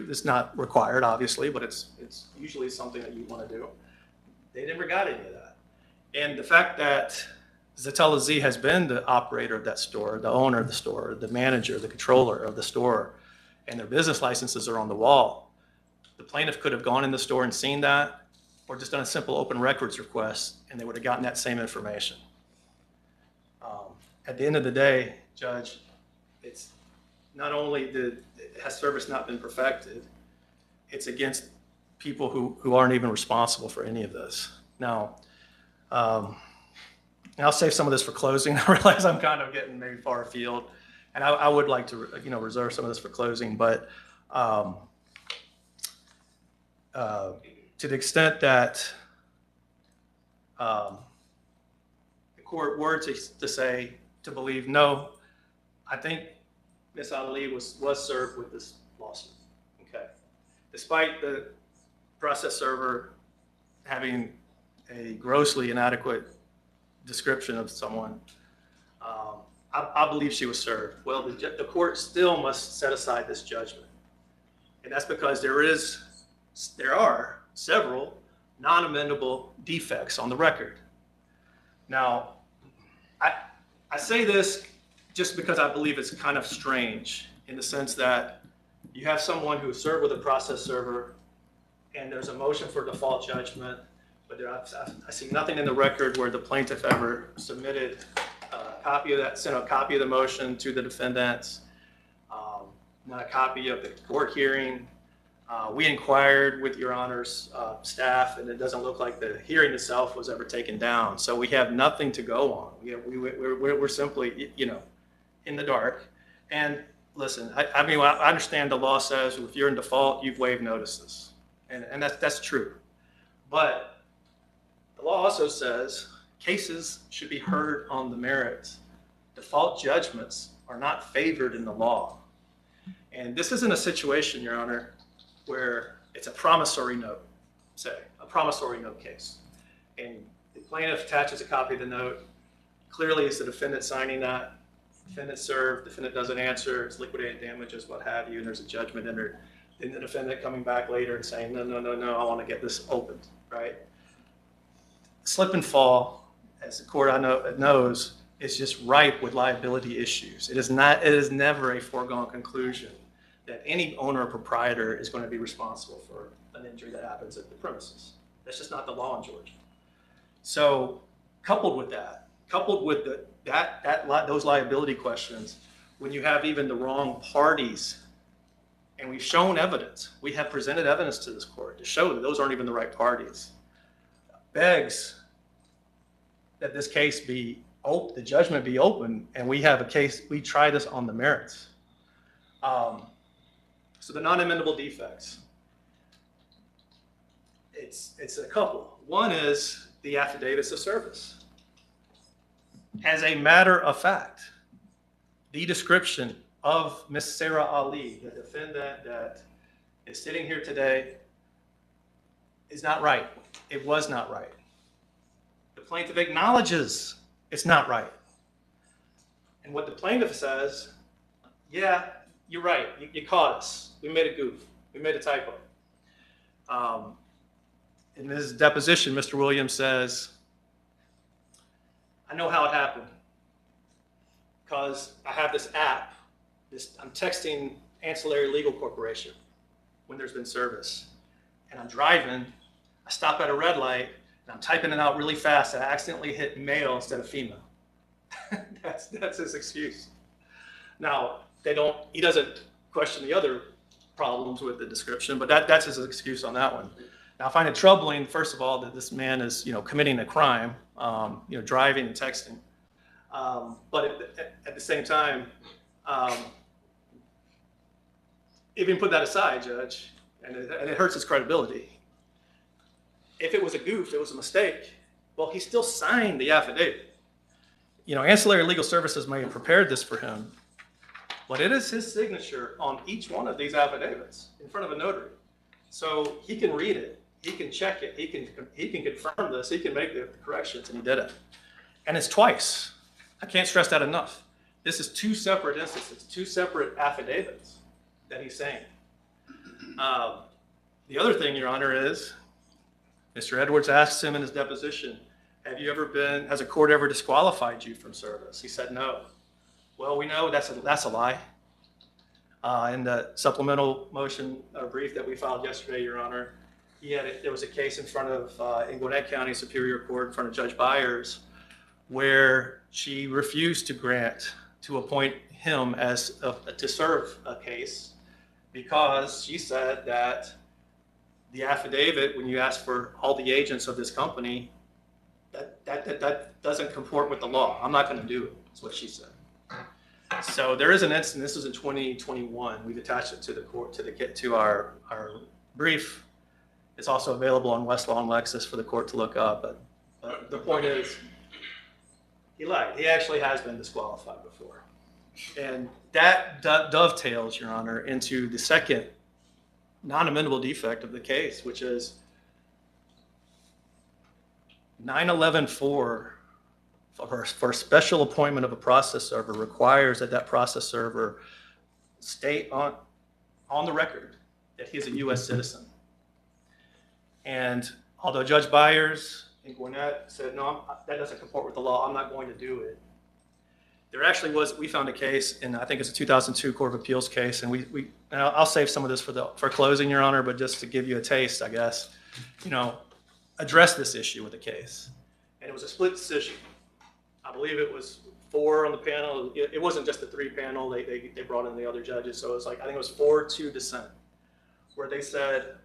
It's not required, obviously, but it's usually something that you want to do. They never got any of that. And the fact that Zatella Z has been the operator of that store, the owner of the store, the manager, the controller of the store, and their business licenses are on the wall. The plaintiff could have gone in the store and seen that, or just done a simple open records request, and they would have gotten that same information. At the end of the day, Judge, it's not only has service not been perfected, it's against people who aren't even responsible for any of this. Now, I'll save some of this for closing. I realize I'm kind of getting maybe far afield, and I would like to reserve some of this for closing, but to the extent that the court were to say, to believe, no, I think Ms. Ali was served with this lawsuit, okay? Despite the process server having a grossly inadequate description of someone, I believe she was served. Well, the court still must set aside this judgment. And that's because there are several non-amendable defects on the record. Now, I say this just because I believe it's kind of strange in the sense that you have someone who served with a process server and there's a motion for default judgment, but I see nothing in the record where the plaintiff ever submitted a copy of that, sent a copy of the motion to the defendants, not a copy of the court hearing. We inquired with Your Honor's staff, and it doesn't look like the hearing itself was ever taken down. So we have nothing to go on. We're simply, in the dark. And listen, I mean, I understand the law says if you're in default, you've waived notices, and that's true. But the law also says cases should be heard on the merits. Default judgments are not favored in the law. And this isn't a situation, Your Honor, where it's a promissory note, say, a promissory note case. And the plaintiff attaches a copy of the note. Clearly, it's the defendant signing that. Defendant served, defendant doesn't answer, it's liquidated damages, what have you, and there's a judgment entered. Then the defendant coming back later and saying, no, I want to get this opened, right? Slip and fall, as the court I know knows, is just ripe with liability issues. It is never a foregone conclusion that any owner or proprietor is going to be responsible for an injury that happens at the premises. That's just not the law in Georgia. So coupled with those liability questions, when you have even the wrong parties, and we've shown evidence, we have presented evidence to this court to show that those aren't even the right parties, begs that this case be open, the judgment be open, and we have a case, we try this on the merits. So the non-amendable defects, it's a couple. One is the affidavits of service. As a matter of fact, the description of Ms. Sarah Ali, the defendant that is sitting here today, is not right. It was not right. The plaintiff acknowledges it's not right. And what the plaintiff says, yeah, you're right. You caught us. We made a goof. We made a typo. In his deposition, Mr. Williams says, I know how it happened because I have this app. I'm texting Ancillary Legal Corporation when there's been service. And I'm driving. I stop at a red light, and I'm typing it out really fast, and I accidentally hit male instead of female. That's his excuse. Now, he doesn't question the other problems with the description, but that's his excuse on that one. Now, I find it troubling, first of all, that this man is, committing a crime, driving and texting. But at the same time, even put that aside, Judge, and it hurts his credibility. If it was a goof, it was a mistake, well, he still signed the affidavit. Ancillary Legal Services may have prepared this for him, but it is his signature on each one of these affidavits in front of a notary. So he can read it, he can check it, he can confirm this, he can make the corrections, and he did it. And it's twice. I can't stress that enough. This is two separate instances, two separate affidavits that he's saying. The other thing, Your Honor, is Mr. Edwards asked him in his deposition, has a court ever disqualified you from service? He said no. Well, we know that's a lie. In the supplemental motion brief that we filed yesterday, Your Honor, there was a case in front of in Gwinnett County Superior Court in front of Judge Byers where she refused to appoint him to serve a case because she said that the affidavit, when you ask for all the agents of this company, that doesn't comport with the law. I'm not going to do it. That's what she said. So there is an instance. This was in 2021. We've attached it to the court to our brief. It's also available on Westlaw and Lexis for the court to look up. But the point is, he lied. He actually has been disqualified before, and that dovetails, Your Honor, into the second non-amendable defect of the case, which is 911-4 for special appointment of a process server requires that process server state on the record that he is a U.S. citizen. And although Judge Byers in Gwinnett said, no, that doesn't comport with the law, I'm not going to do it. There actually we found a case, and I think it's a 2002 Court of Appeals case, and and I'll save some of this for closing, Your Honor, but just to give you a taste, I guess, address this issue with the case. And it was a split decision. I believe it was 4 on the panel. It wasn't just the 3 panel. They brought in the other judges. So it was I think it was 4-2 dissent, where they said,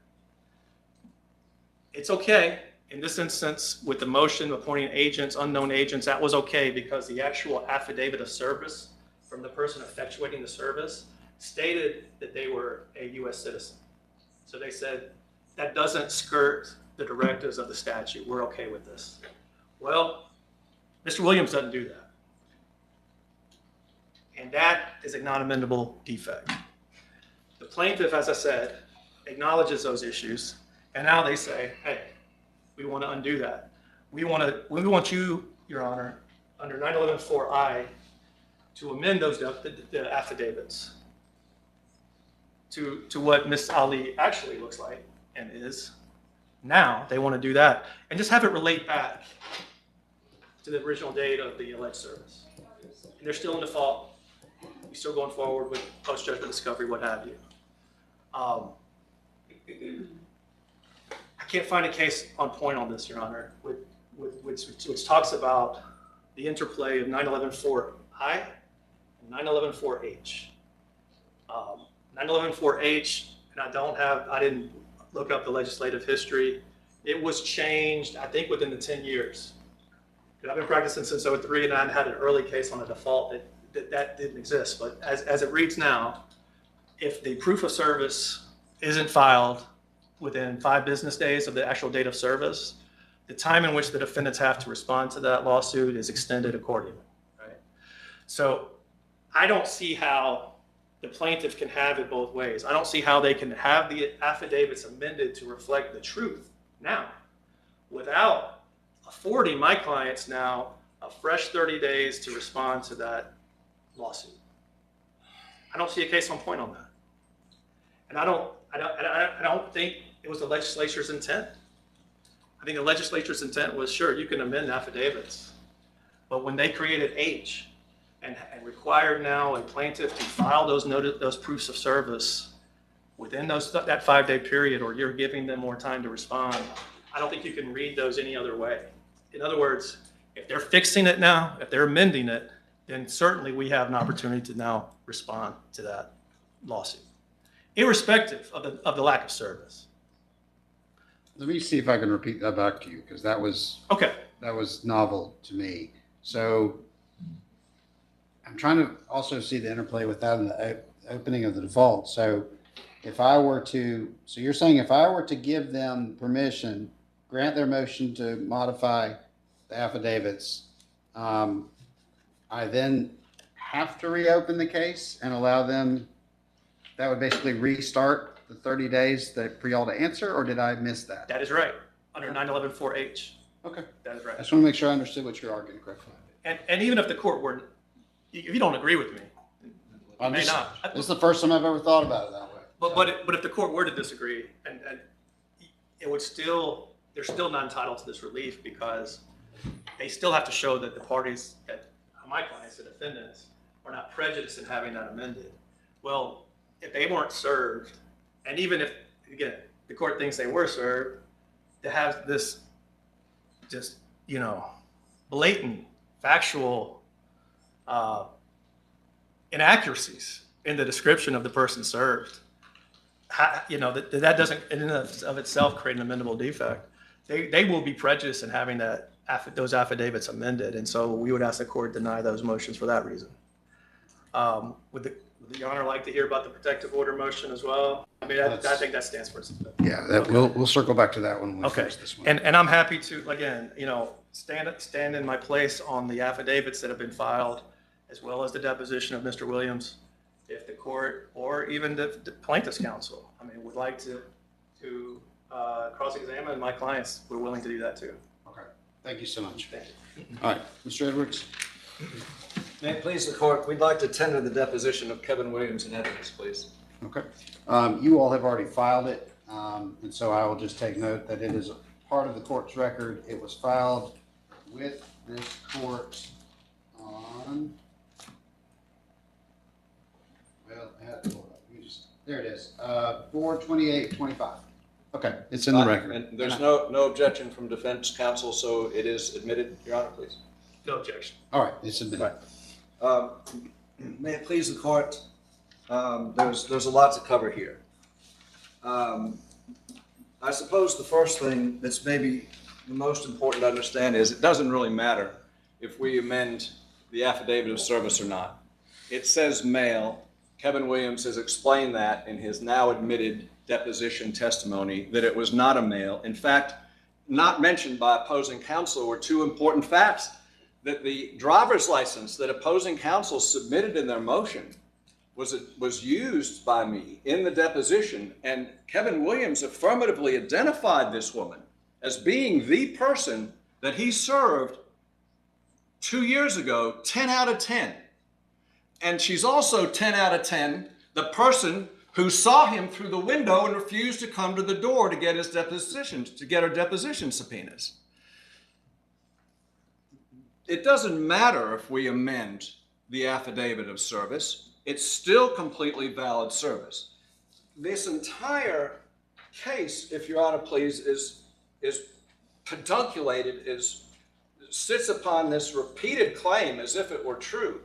it's okay. In this instance, with the motion appointing agents, unknown agents, that was okay because the actual affidavit of service from the person effectuating the service stated that they were a U.S. citizen. So they said, that doesn't skirt the directives of the statute. We're okay with this. Well, Mr. Williams doesn't do that. And that is a non-amendable defect. The plaintiff, as I said, acknowledges those issues, and now they say, hey, we want to undo that. We want you, Your Honor, under 911-4I, to amend the affidavits to what Ms. Ali actually looks like and is. Now they want to do that and just have it relate back to the original date of the alleged service. And they're still in default. You're still going forward with post-judgment discovery, what have you. I can't find a case on point on this, Your Honor, which talks about the interplay of 911-4I and 911-4H. 911-4H, and I didn't look up the legislative history. It was changed, I think, within the 10 years. I've been practicing since 2003, and I had an early case on a default that didn't exist. But as it reads now, if the proof of service isn't filed within 5 business days of the actual date of service, the time in which the defendants have to respond to that lawsuit is extended accordingly, right? So I don't see how the plaintiff can have it both ways. I don't see how they can have the affidavits amended to reflect the truth now without affording my clients now a fresh 30 days to respond to that lawsuit. I don't see a case on point on that. And I don't think it was the legislature's intent. I think the legislature's intent was, sure, you can amend affidavits, but when they created H and required now a plaintiff to file those proofs of service within that 5-day period, or you're giving them more time to respond, I don't think you can read those any other way. In other words, if they're fixing it now, if they're amending it, then certainly we have an opportunity to now respond to that lawsuit, irrespective of the lack of service. Let me see if I can repeat that back to you, because that was novel to me. So I'm trying to also see the interplay with that in the opening of the default. So if I were to, so you're saying if I were to give them permission, grant their motion to modify the affidavits, I then have to reopen the case and allow them, that would basically restart the 30 days for y'all to answer, or did I miss that? That is right, under 911-4H. Okay. That is right. I just want to make sure I understood what you're arguing correctly. And even if the court were, if you don't agree with me, you may not. This is the first time I've ever thought about it that way. But if the court were to disagree, and it would still, they're still not entitled to this relief because they still have to show that the parties, that my clients, the defendants, are not prejudiced in having that amended. Well, if they weren't served, and even if, again, the court thinks they were served, to have this just, blatant, factual inaccuracies in the description of the person served, that doesn't in and of itself create an amendable defect. They will be prejudiced in having those affidavits amended, and so we would ask the court deny those motions for that reason. Would the Honor like to hear about the protective order motion as well? I mean, I think that stands for itself. Yeah, we'll circle back to that when we finish this one. And I'm happy to, again, stand in my place on the affidavits that have been filed, as well as the deposition of Mr. Williams, if the court or even the plaintiff's counsel, would like to cross-examine my clients, we're willing to do that too. Okay, thank you so much. Thank you. All right, Mr. Edwards. May it please the court, we'd like to tender the deposition of Kevin Williams in evidence, please. Okay. You all have already filed it, and so I will just take note that it is a part of the court's record. It was filed with this court on, there it is, 4/28/25. Okay, it's in the record. And there's no objection from defense counsel, so it is admitted, Your Honor, please. No objection. All right, it's admitted. Right. May it please the court, there's a lot to cover here. I suppose the first thing that's maybe the most important to understand is it doesn't really matter if we amend the affidavit of service or not. It says mail. Kevin Williams has explained that in his now admitted deposition testimony that it was not a mail. In fact, not mentioned by opposing counsel were two important facts: that the driver's license that opposing counsel submitted in their motion was used by me in the deposition, and Kevin Williams affirmatively identified this woman as being the person that he served 2 years ago, 10 out of 10. And she's also 10 out of 10, the person who saw him through the window and refused to come to the door to get his deposition, to get her deposition subpoenas. It doesn't matter if we amend the affidavit of service. It's still completely valid service. This entire case, if Your Honor please, is pedunculated, sits upon this repeated claim as if it were true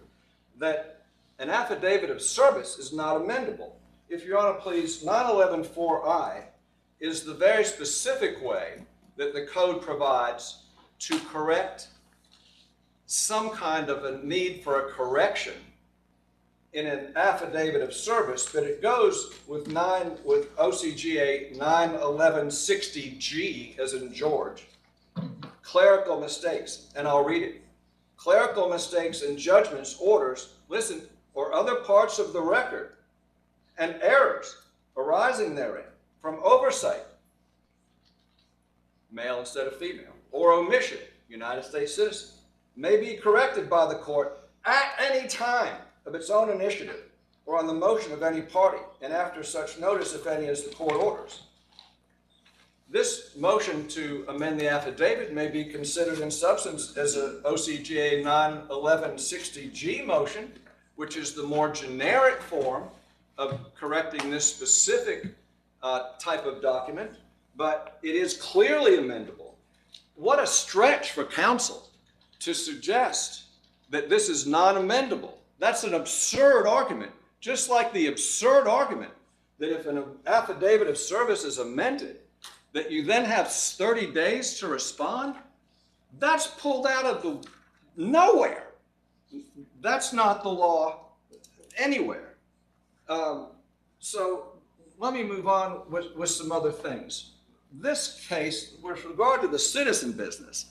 that an affidavit of service is not amendable. If Your Honor please, 911-4I is the very specific way that the code provides to correct some kind of a need for a correction in an affidavit of service, but it goes with OCGA 911-60G, as in George, clerical mistakes, and I'll read it. Clerical mistakes in judgments, orders, listen, or other parts of the record, and errors arising therein from oversight, male instead of female, or omission, United States citizen, may be corrected by the court at any time of its own initiative or on the motion of any party, and after such notice, if any, as the court orders. This motion to amend the affidavit may be considered in substance as a OCGA 911-60G motion, which is the more generic form of correcting this specific type of document, but it is clearly amendable. What a stretch for counsel to suggest that this is non-amendable. That's an absurd argument, just like the absurd argument that if an affidavit of service is amended, that you then have 30 days to respond. That's pulled out of the nowhere. That's not the law anywhere. So let me move on with some other things. This case, with regard to the citizen business,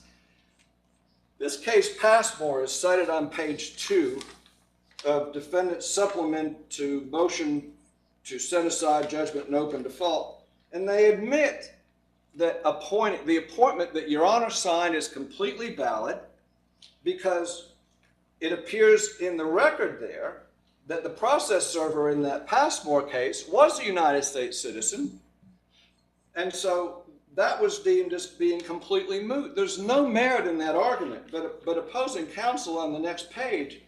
this case, Passmore, is cited on page 2 of defendant's supplement to motion to set aside judgment and open default. And they admit that the appointment that Your Honor signed is completely valid because it appears in the record there that the process server in that Passmore case was a United States citizen, and so that was deemed as being completely moot. There's no merit in that argument, but opposing counsel on the next page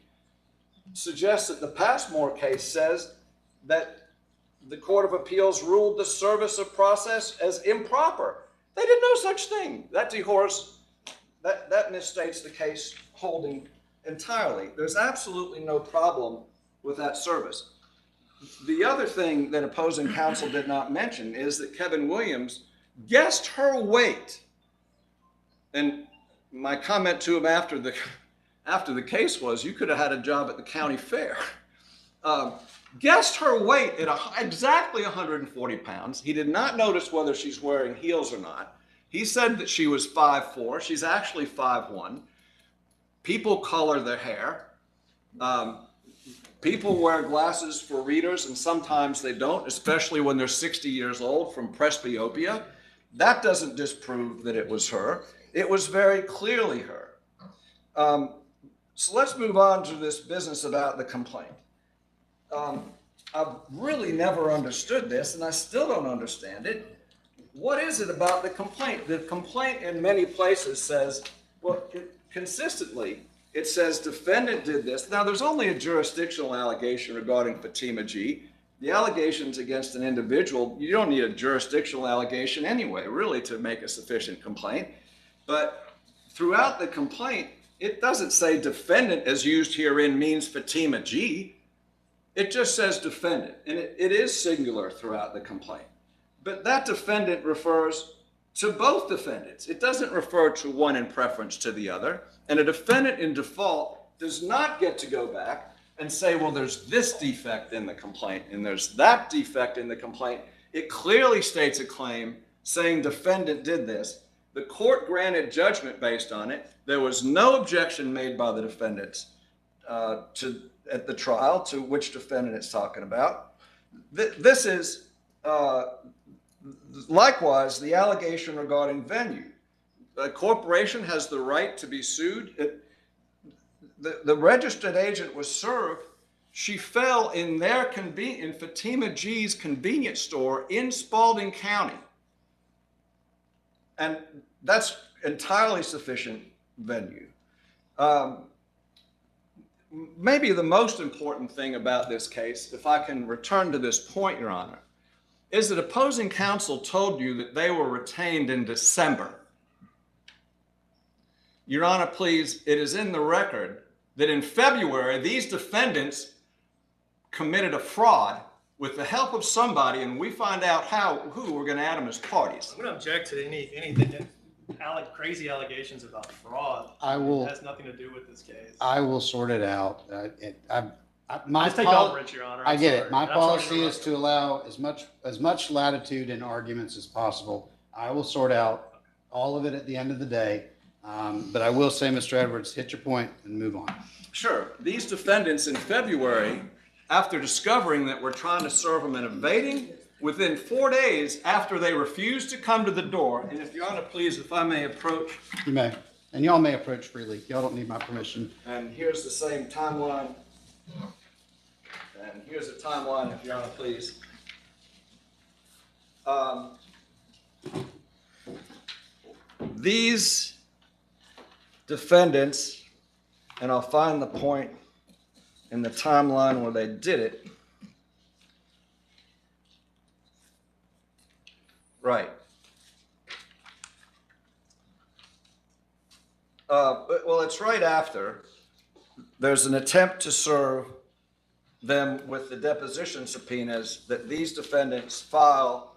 suggests that the Passmore case says that the Court of Appeals ruled the service of process as improper. They did no such thing. That misstates the case holding entirely. There's absolutely no problem with that service. The other thing that opposing counsel did not mention is that Kevin Williams guessed her weight. And my comment to him after the case was, you could have had a job at the county fair. Guessed her weight at exactly 140 pounds. He did not notice whether she's wearing heels or not. He said that she was 5'4". She's actually 5'1". People color their hair. People wear glasses for readers, and sometimes they don't, especially when they're 60 years old from presbyopia. That doesn't disprove that it was her. It was very clearly her. So let's move on to this business about the complaint. I've really never understood this, and I still don't understand it. What is it about the complaint? The complaint in many places says, well, consistently, it says defendant did this. Now, there's only a jurisdictional allegation regarding Fatima G. The allegations against an individual, you don't need a jurisdictional allegation anyway, really, to make a sufficient complaint. But throughout the complaint, it doesn't say defendant as used herein means Fatima G. It just says defendant, and it is singular throughout the complaint. But that defendant refers to both defendants. It doesn't refer to one in preference to the other. And a defendant in default does not get to go back and say, well, there's this defect in the complaint and there's that defect in the complaint. It clearly states a claim saying defendant did this. The court granted judgment based on it. There was no objection made by the defendants at the trial to which defendant it's talking about. This is likewise the allegation regarding venue. A corporation has the right to be sued. The registered agent was served. She fell in in Fatima G's convenience store in Spalding County. And that's entirely sufficient venue. Maybe the most important thing about this case, if I can return to this point, Your Honor, is that opposing counsel told you that they were retained in December. Your Honor, please, it is in the record that in February, these defendants committed a fraud with the help of somebody, and we find out who we're going to add them as parties. I'm going to object to anything, crazy allegations about fraud. It has nothing to do with this case. I will sort it out. Just take umbrage, Your Honor. I get it. My policy is to allow as much latitude in arguments as possible. I will sort out all of it at the end of the day. But I will say, Mr. Edwards, hit your point and move on. Sure. These defendants in February, after discovering that we're trying to serve them and evading, within 4 days after they refused to come to the door, and if Your Honor, please, if I may approach. You may. And y'all may approach freely. Y'all don't need my permission. And here's the same timeline. And here's a timeline, if Your Honor, please. These defendants, and I'll find the point in the timeline where they did it. Right. Well, it's right after. There's an attempt to serve them with the deposition subpoenas that these defendants file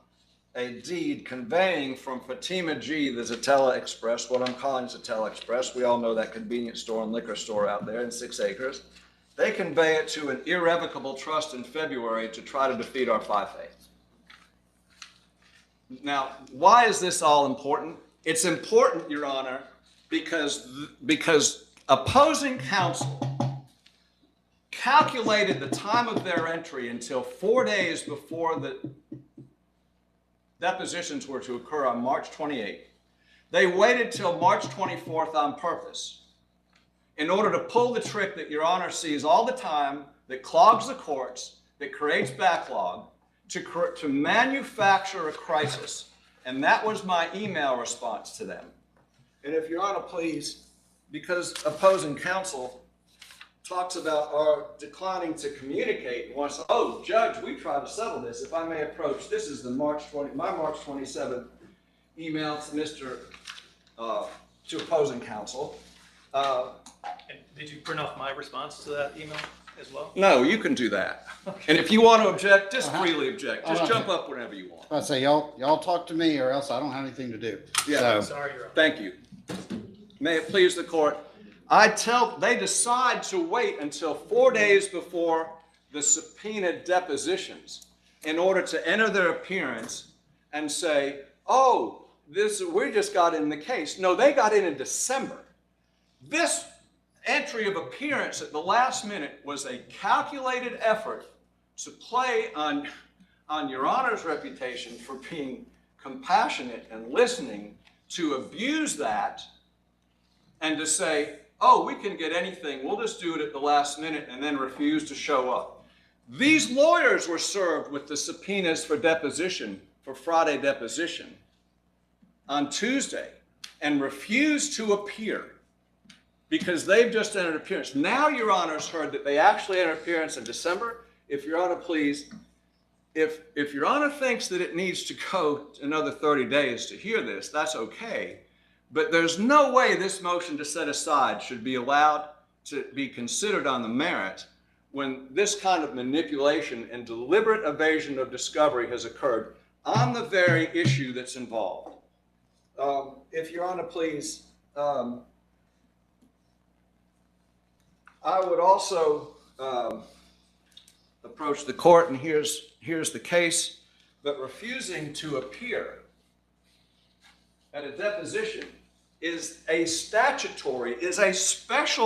a deed conveying from Fatima G, the Zatella Express, what I'm calling Zatella Express. We all know that convenience store and liquor store out there in 6 acres. They convey it to an irrevocable trust in February to try to defeat our 5 faiths. Now, why is this all important? It's important, Your Honor, because opposing counsel calculated the time of their entry until 4 days before the depositions were to occur on March 28th. They waited till March 24th on purpose in order to pull the trick that Your Honor sees all the time that clogs the courts, that creates backlog, to manufacture a crisis. And that was my email response to them. And if Your Honor, please, because opposing counsel talks about our declining to communicate and wants, oh, Judge, we tried to settle this. If I may approach, this is the my March 27th email to to opposing counsel. And did you print off my response to that email as well? No, you can do that. Okay. And if you want to object, just freely object. Just jump up whenever you want. I say, y'all talk to me or else I don't have anything to do. Yeah. So, Sorry, Your Honor. Thank you. May it please the court. They decide to wait until 4 days before the subpoenaed depositions in order to enter their appearance and say, oh, we just got in the case. No, they got in December. This entry of appearance at the last minute was a calculated effort to play on Your Honor's reputation for being compassionate and listening, to abuse that and to say, oh, we can get anything, we'll just do it at the last minute, and then refuse to show up. These lawyers were served with the subpoenas for deposition, for Friday deposition, on Tuesday, and refused to appear because they've just entered appearance. Now Your Honor's heard that they actually entered appearance in December. If Your Honor, please, if Your Honor thinks that it needs to go another 30 days to hear this, that's okay. But there's no way this motion to set aside should be allowed to be considered on the merit when this kind of manipulation and deliberate evasion of discovery has occurred on the very issue that's involved. If Your Honor, please, I would also approach the court, and here's the case, but refusing to appear at a deposition is a special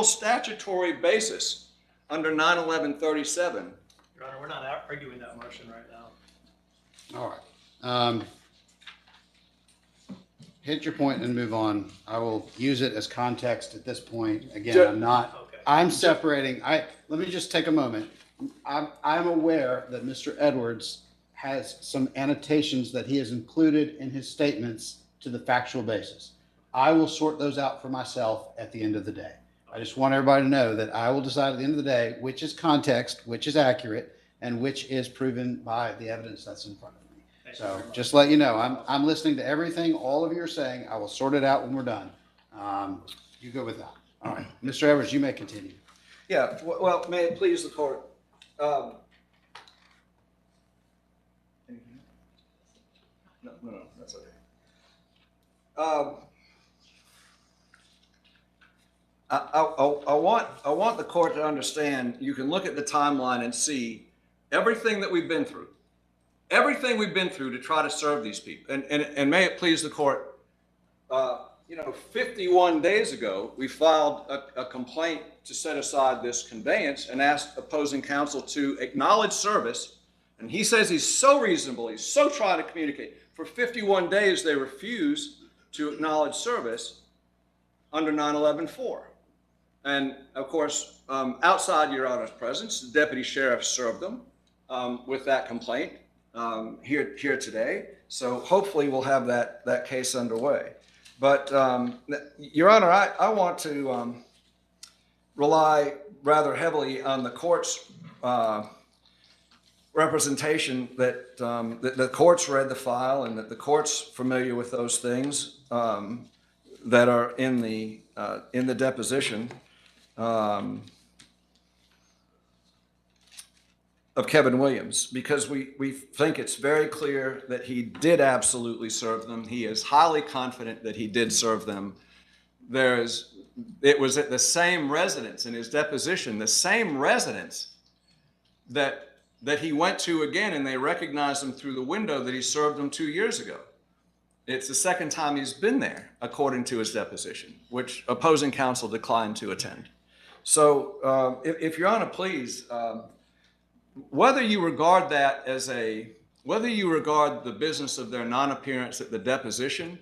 statutory basis under 91137. Your Honor, we're not arguing that motion right now. all right. Hit your point and move on. I will use it as context at this point. Again, Okay. I'm separating. Let me just take a moment. I'm aware that Mr. Edwards has some annotations that he has included in his statements to the factual basis. I will sort those out for myself at the end of the day. I just want everybody to know that I will decide at the end of the day which is context, which is accurate, and which is proven by the evidence that's in front of me. So just let you know, I'm listening to everything all of you are saying. I will sort it out when we're done. You go with that. All right. Mr. Edwards, you may continue. Yeah, well, may it please the court. No, that's okay. I want the court to understand, you can look at the timeline and see everything that we've been through. Everything we've been through to try to serve these people. And may it please the court, 51 days ago, we filed a complaint to set aside this conveyance and asked opposing counsel to acknowledge service. And he says he's so reasonable, he's so trying to communicate. For 51 days, they refuse to acknowledge service under 911-4. And of course, outside Your Honor's presence, the deputy sheriff served them with that complaint here today. So hopefully we'll have that case underway. But Your Honor, I want to rely rather heavily on the court's representation that the court's read the file and that the court's familiar with those things that are in the deposition of Kevin Williams, because we think it's very clear that he did absolutely serve them. He is highly confident that he did serve them. It was at the same residence in his deposition, the same residence that he went to again, and they recognized him through the window that he served them 2 years ago. It's the second time he's been there, according to his deposition, which opposing counsel declined to attend. So if Your Honor, please, whether you regard the business of their non-appearance at the deposition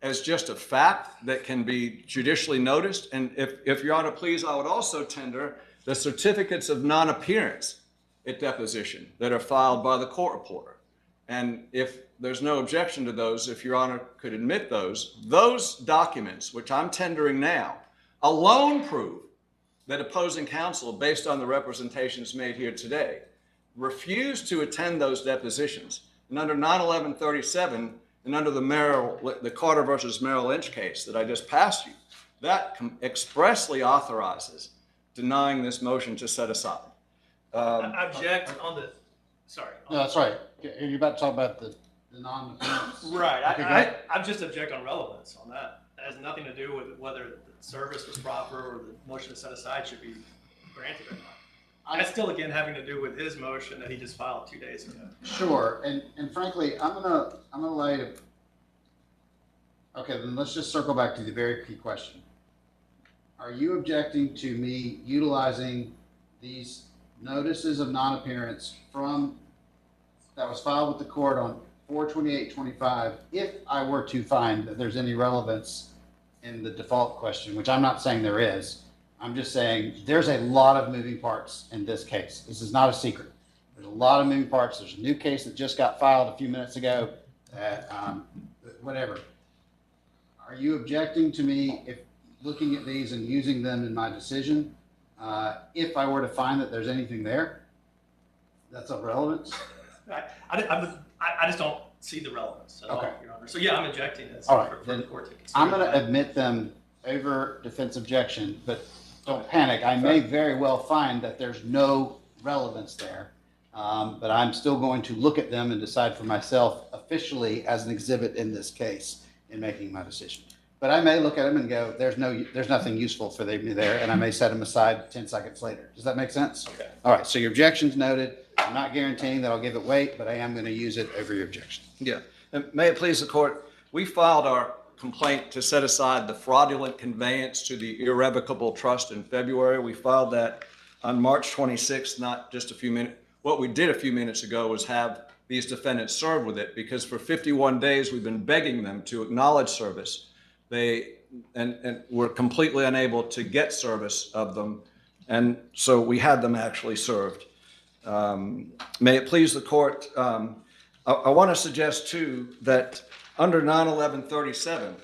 as just a fact that can be judicially noticed, and if Your Honor, please, I would also tender the certificates of non-appearance at deposition that are filed by the court reporter. And if there's no objection to those, if Your Honor could admit those documents, which I'm tendering now, alone prove that opposing counsel, based on the representations made here today, refused to attend those depositions. And under 9/11/37 and under the Carter versus Merrill Lynch case that I just passed you, that expressly authorizes denying this motion to set aside. I object on the, sorry. No, that's right. Are you about to talk about the non-appearance? Right. Okay, I just object on relevance on that. It has nothing to do with whether the service was proper or the motion to set aside should be granted or not. That's still, again, having to do with his motion that he just filed 2 days ago. Sure, and frankly, I'm gonna lay it. Okay, then let's just circle back to the very key question. Are you objecting to me utilizing these notices of non-appearance that was filed with the court on 4/28/25 if I were to find that there's any relevance in the default question, which I'm not saying there is. I'm just saying there's a lot of moving parts in this case. This is not a secret. There's a lot of moving parts. There's a new case that just got filed a few minutes ago. Whatever. Are you objecting to me if looking at these and using them in my decision, if I were to find that there's anything there that's of relevance? I just don't see the relevance at all, Your Honor. So yeah, I'm objecting this All right, for the court to consider. I'm going to admit them over defense objection, but don't panic. I may very well find that there's no relevance there, but I'm still going to look at them and decide for myself officially as an exhibit in this case in making my decision. But I may look at them and go, there's nothing useful for me there, and I may set them aside 10 seconds later. Does that make sense? Okay. All right, so your objection's noted. I'm not guaranteeing that I'll give it weight, but I am going to use it over your objection. Yeah, and may it please the court, we filed our complaint to set aside the fraudulent conveyance to the irrevocable trust in February. We filed that on March 26th, not just a few minutes. What we did a few minutes ago was have these defendants served with it, because for 51 days we've been begging them to acknowledge service. They and were completely unable to get service of them, and so we had them actually served. May it please the court, I want to suggest too that under 9/11/37,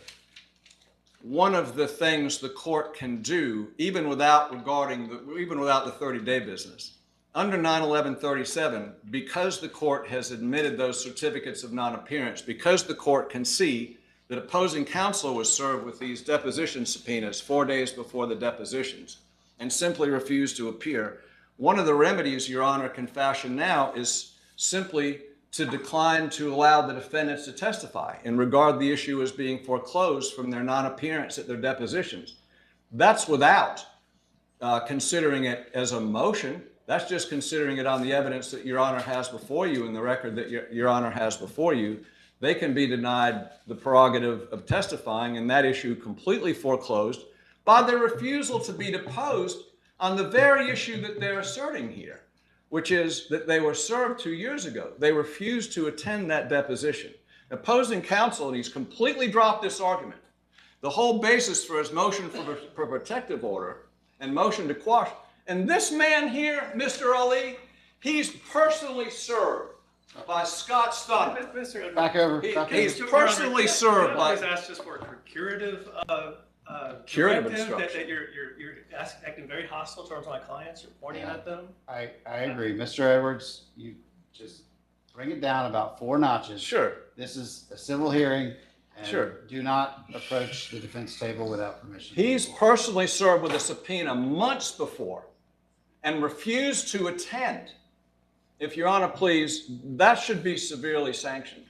one of the things the court can do, even without the 30-day business, under 9/11/37, because the court has admitted those certificates of non-appearance, because the court can see that opposing counsel was served with these deposition subpoenas 4 days before the depositions and simply refused to appear. One of the remedies Your Honor can fashion now is simply to decline to allow the defendants to testify and regard the issue as being foreclosed from their non-appearance at their depositions. That's without considering it as a motion. That's just considering it on the evidence that Your Honor has before you and the record that Your Honor has before you. They can be denied the prerogative of testifying, and that issue completely foreclosed by their refusal to be deposed on the very issue that they're asserting here, which is that they were served 2 years ago. They refused to attend that deposition. Opposing counsel, and he's completely dropped this argument, the whole basis for his motion for protective order and motion to quash. And this man here, Mr. Ali, he's personally served by Scott Stodden. Back over. He's personally served by. He's asked just for a curative Curative directive instruction. that you're acting very hostile towards my clients. You're pointing at them. I agree. Mr. Edwards, you just bring it down about 4 notches. Sure. This is a civil hearing. And Sure. do not approach the defense table without permission. He's personally served with a subpoena months before and refused to attend. If Your Honor, please, that should be severely sanctioned.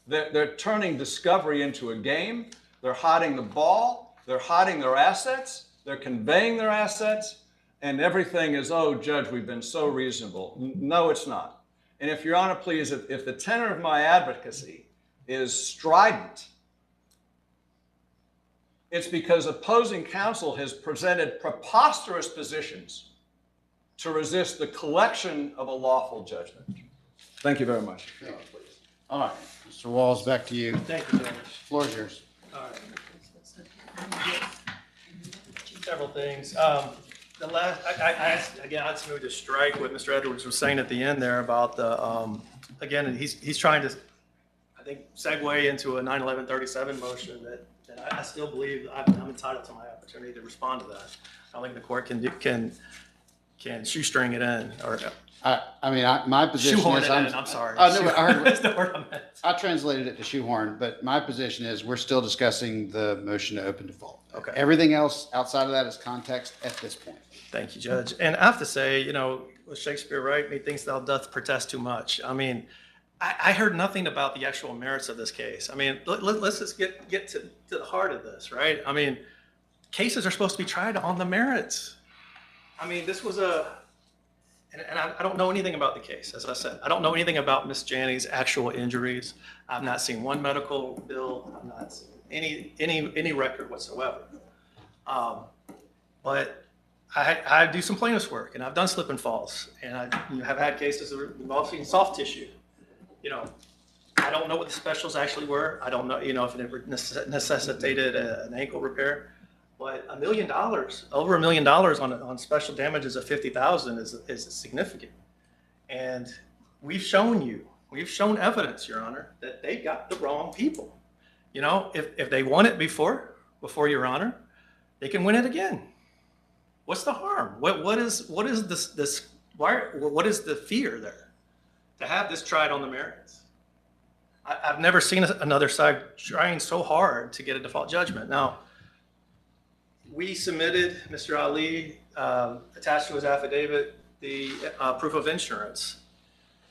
They're turning discovery into a game. They're hiding the ball. They're hiding their assets. They're conveying their assets. And everything is, oh, Judge, we've been so reasonable. No, it's not. And if Your Honor, please, if the tenor of my advocacy is strident, it's because opposing counsel has presented preposterous positions to resist the collection of a lawful judgment. Thank you very much. All right. Mr. Walls, back to you. Thank you, Judge. Floor is yours. All right. Several things. the last, again, I just moved to strike what Mr. Edwards was saying at the end there about the, again, he's trying to, I think, segue into a 9/11/37 motion that I still believe I'm entitled to my opportunity to respond to that. I don't think the court can shoestring it in or I mean, my position shoehorn is, it in. I'm sorry. I know, I heard, That's the word I meant. I translated it to shoehorn, but my position is we're still discussing the motion to open default. Okay. Everything else outside of that is context at this point. Thank you, Judge. And I have to say, you know, was Shakespeare right? Methinks thou doth protest too much. I mean, I heard nothing about the actual merits of this case. I mean, let's just get to the heart of this, right? I mean, cases are supposed to be tried on the merits. I mean, this was and I don't know anything about the case, as I said. I don't know anything about Miss Janney's actual injuries. I've not seen one medical bill. I've not seen any record whatsoever. But I do some plaintiff's work, and I've done slip and falls, and I have had cases involving soft tissue. You know, I don't know what the specials actually were. I don't know, you know, if it necessitated an ankle repair. But $1 million, over $1 million on special damages of 50,000 is significant. And we've shown evidence, Your Honor, that they got the wrong people. You know, if they won it before, Your Honor, they can win it again. What's the harm? What is this? What is the fear there to have this tried on the merits? I've never seen another side trying so hard to get a default judgment. Now, we submitted, Mr. Ali, attached to his affidavit, the proof of insurance.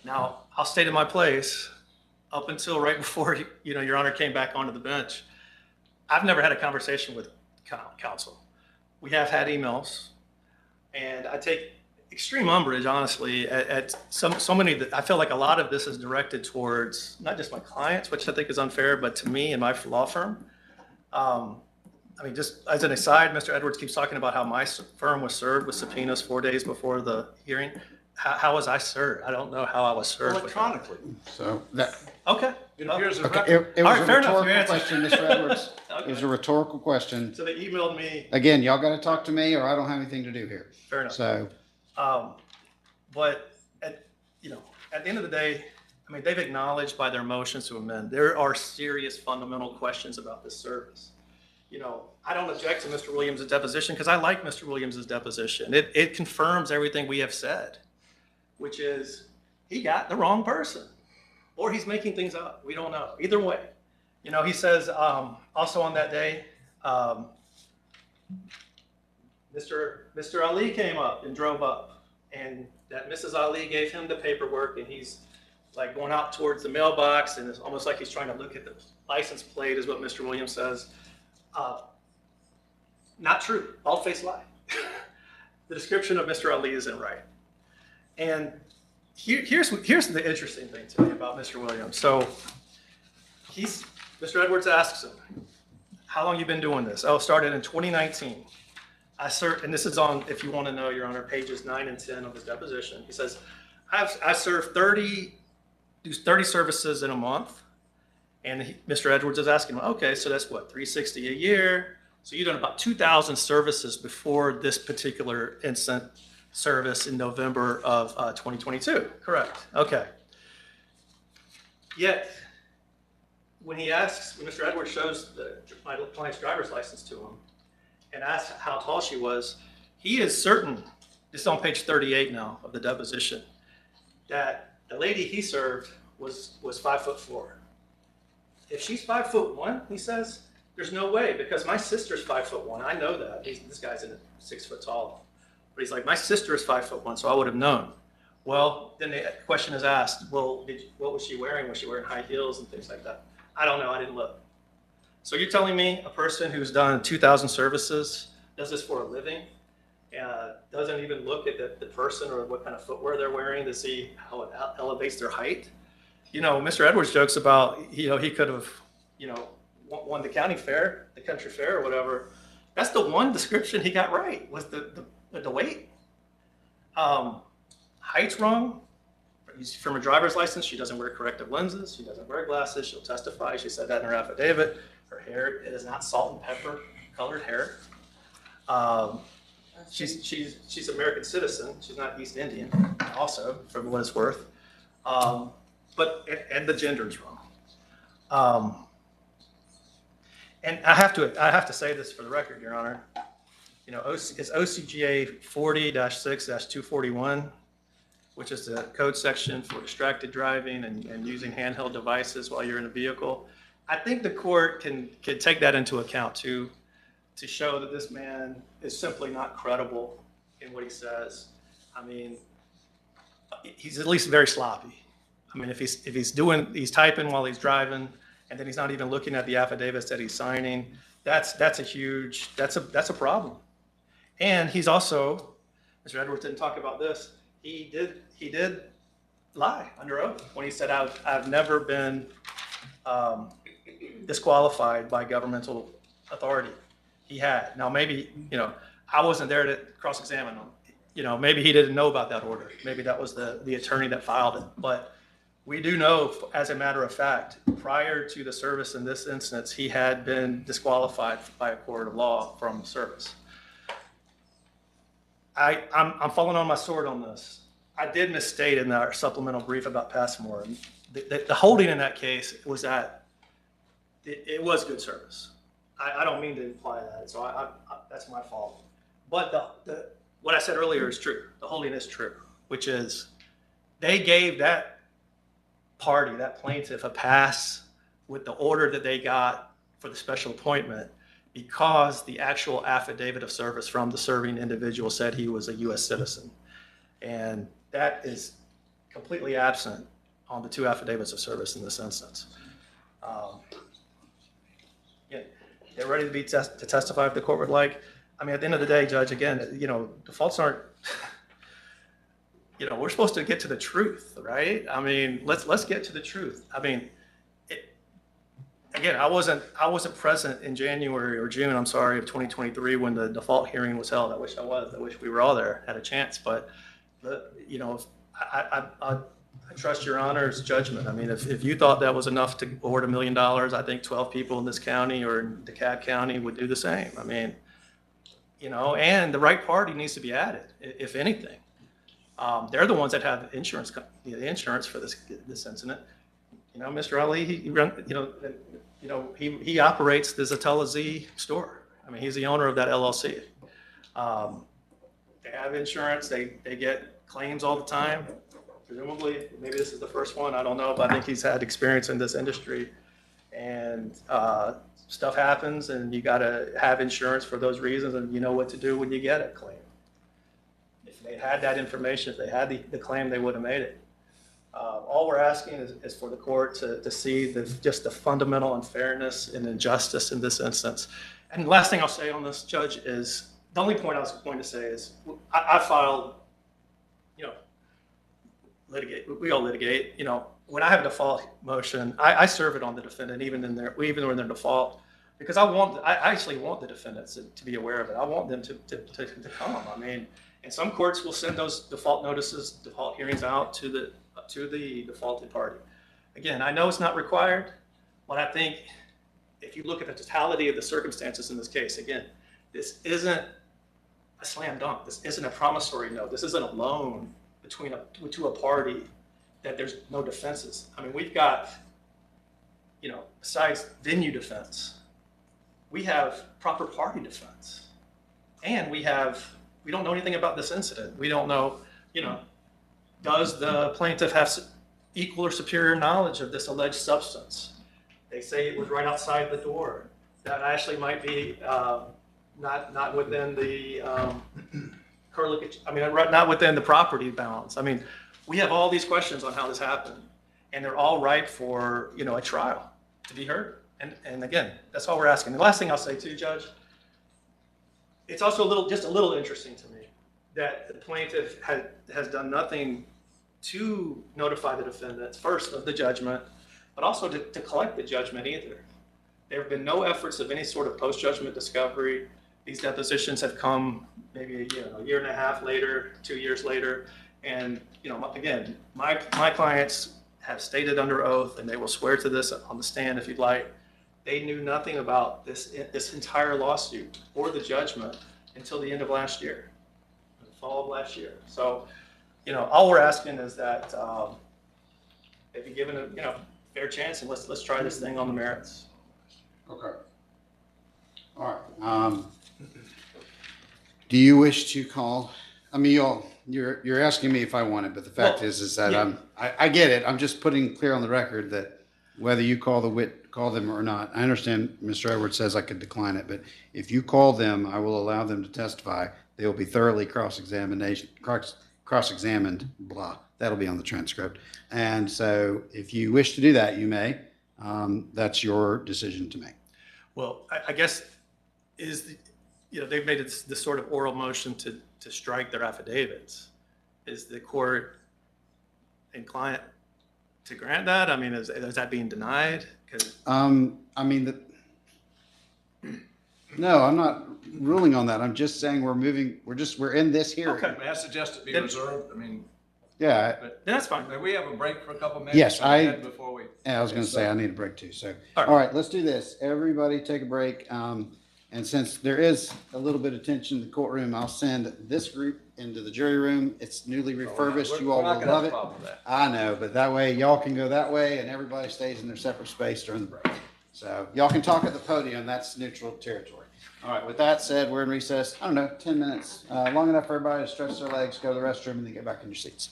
Now, I'll state in my place, up until right before, you know, Your Honor came back onto the bench, I've never had a conversation with counsel. We have had emails, and I take extreme umbrage, honestly, at so many that I feel like a lot of this is directed towards not just my clients, which I think is unfair, but to me and my law firm. I mean, just as an aside, Mr. Edwards keeps talking about how my firm was served with subpoenas 4 days before the hearing. How was I served? I don't know how I was served. Electronically. So that, Okay. It appears as okay, record. it All was right, a fair enough, you rhetorical answered. question, Mr. Edwards. Okay. It was a rhetorical question. So they emailed me. Again, y'all got to talk to me or I don't have anything to do here. Fair enough. So, But at the end of the day, I mean, they've acknowledged by their motions to amend, there are serious fundamental questions about this service. You know, I don't object to Mr. Williams' deposition because I like Mr. Williams' deposition. It confirms everything we have said, which is he got the wrong person or he's making things up. We don't know. Either way. You know, he says also on that day, Mr. Ali came up and drove up, and that Mrs. Ali gave him the paperwork, and he's like going out towards the mailbox, and it's almost like he's trying to look at the license plate, is what Mr. Williams says. Not true. Bald-faced lie. The description of Mr. Ali isn't right. And here's the interesting thing to me about Mr. Williams. So Mr. Edwards asks him, how long you been doing this? Oh, started in 2019. And this is on, if you want to know, Your Honor, pages 9 and 10 of his deposition. He says, I serve 30 services in a month. And Mr. Edwards is asking, okay, so that's what, 360 a year? So you've done about 2,000 services before this particular instant service in November of 2022. Correct. Okay. Yet, when Mr. Edwards shows my client's driver's license to him and asks how tall she was, he is certain, this is on page 38 now of the deposition, that the lady he served was 5'4". If she's 5'1", he says, there's no way, because my sister's 5'1". I know that. This guy's 6 foot tall. But he's like, my sister is 5'1", so I would have known. Well, then the question is asked, well, what was she wearing? Was she wearing high heels and things like that? I don't know. I didn't look. So you're telling me a person who's done 2,000 services, does this for a living, doesn't even look at the person or what kind of footwear they're wearing to see how it elevates their height? You know, Mr. Edwards jokes about, he could have, won the county fair, the country fair or whatever. That's the one description he got right, was the weight. Height's wrong. From a driver's license, she doesn't wear corrective lenses. She doesn't wear glasses. She'll testify. She said that in her affidavit. Her hair, it is not salt and pepper colored hair. She's American citizen. She's not East Indian, also, for what it's worth. And the gender is wrong. And I have to say this for the record, Your Honor. You know, it's OCGA 40-6-241, which is the code section for distracted driving and using handheld devices while you're in a vehicle. I think the court can take that into account too, to show that this man is simply not credible in what he says. I mean, he's at least very sloppy. I mean, if he's typing while he's driving, and then he's not even looking at the affidavits that he's signing, that's a problem. And he's also, Mr. Edwards didn't talk about this, he did lie under oath when he said, I've never been disqualified by governmental authority. He had. Now, maybe, you know, I wasn't there to cross-examine him. You know, maybe he didn't know about that order. Maybe that was the attorney that filed it. But we do know, as a matter of fact, prior to the service in this instance, he had been disqualified by a court of law from service. I'm falling on my sword on this. I did misstate in our supplemental brief about Passmore. The holding in that case was that it was good service. I don't mean to imply that, so that's my fault. But what I said earlier is true. The holding is true, which is they gave that party, that plaintiff, a pass with the order that they got for the special appointment because the actual affidavit of service from the serving individual said he was a U.S. citizen. And that is completely absent on the two affidavits of service in this instance. They're ready to be to testify if the court would like. I mean, at the end of the day, Judge, again, you know, defaults aren't, you know, we're supposed to get to the truth, right? I mean, let's get to the truth. I mean, again, I wasn't present in January or June, I'm sorry, of 2023 when the default hearing was held. I wish I was. I wish we were all there, had a chance. But, you know, I trust Your Honor's judgment. I mean, if you thought that was enough to award $1 million, I think 12 people in this county or in DeKalb County would do the same. I mean, you know, and the right party needs to be added, if anything. They're the ones that have the insurance for this incident. You know, Mr. Ali, he operates the Zatella Z store. I mean, he's the owner of that LLC. They have insurance. They get claims all the time. Presumably, maybe this is the first one. I don't know, but I think he's had experience in this industry. And stuff happens, and you got to have insurance for those reasons, and you know what to do when you get a claim. If they had that information, if they had the claim, they would have made it. All we're asking is for the court to see just the fundamental unfairness and injustice in this instance. And the last thing I'll say on this, Judge, is the only point I was going to say is I filed, you know, we all litigate. You know, when I have a default motion, I serve it on the defendant, even when they're in default, because I actually want the defendants to be aware of it. I want them to come. I mean, and some courts will send those default notices, default hearings out to the defaulted party. Again, I know it's not required, but I think if you look at the totality of the circumstances in this case, again, this isn't a slam dunk. This isn't a promissory note. This isn't a loan to a party that there's no defenses. I mean, we've got, you know, besides venue defense, we have proper party defense, and we don't know anything about this incident. We don't know, you know, does the plaintiff have equal or superior knowledge of this alleged substance? They say it was right outside the door. That actually might be not within the not within the property bounds. I mean, we have all these questions on how this happened, and they're all ripe for, you know, a trial to be heard. And again, that's all we're asking. The last thing I'll say too, Judge, it's also just a little interesting to me that the plaintiff has done nothing to notify the defendants first of the judgment, but also to collect the judgment either. There have been no efforts of any sort of post-judgment discovery. These depositions have come maybe a year and a half later, 2 years later, and again, my clients have stated under oath, and they will swear to this on the stand if you'd like. They knew nothing about this entire lawsuit or the judgment until the end of last year. fall of last year. So, all we're asking is that they be given a fair chance, and let's try this thing on the merits. Okay. All right. Do you wish to call? I mean, you're asking me if I want it, but the fact is that yeah. I get it. I'm just putting clear on the record that whether you call them or not, I understand Mr. Edwards says I could decline it, but if you call them, I will allow them to testify. They will be thoroughly cross-examined, blah. That'll be on the transcript. And so if you wish to do that, you may. That's your decision to make. Well, I guess they've made this sort of oral motion to strike their affidavits. Is the court inclined to grant that? I mean, is that being denied? I mean, no, I'm not ruling on that. I'm just saying we're in this hearing. Okay. May I suggest it be Then- reserved? I mean, Yeah. but Then that's fine. may we have a break for a couple minutes? Yes, Before we. Yeah, I was going to say I need a break too. So, All right. all right, let's do this. Everybody take a break. And since there is a little bit of tension in the courtroom, I'll send this group into the jury room. It's newly refurbished. You all will love it. I know, but that way y'all can go that way and everybody stays in their separate space during the break. So y'all can talk at the podium. That's neutral territory. All right, with that said, we're in recess, I don't know, 10 minutes. Long enough for everybody to stretch their legs, go to the restroom, and then get back in your seats.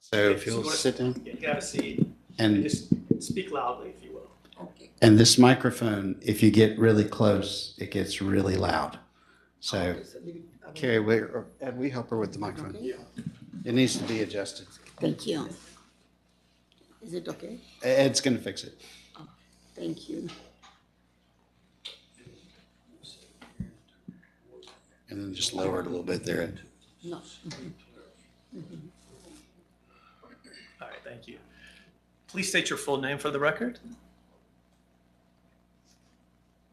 So if you'll sit down. You can have a seat and And, just speak loudly, if you will. Okay. and this microphone, if you get really close, it gets really loud. So Carrie, Ed, we help her with the microphone. Okay. It needs to be adjusted. Thank you. Is it okay? Ed's gonna fix it. Thank you. And then just lower it a little bit there, Ed. No. All right, thank you. Please state your full name for the record.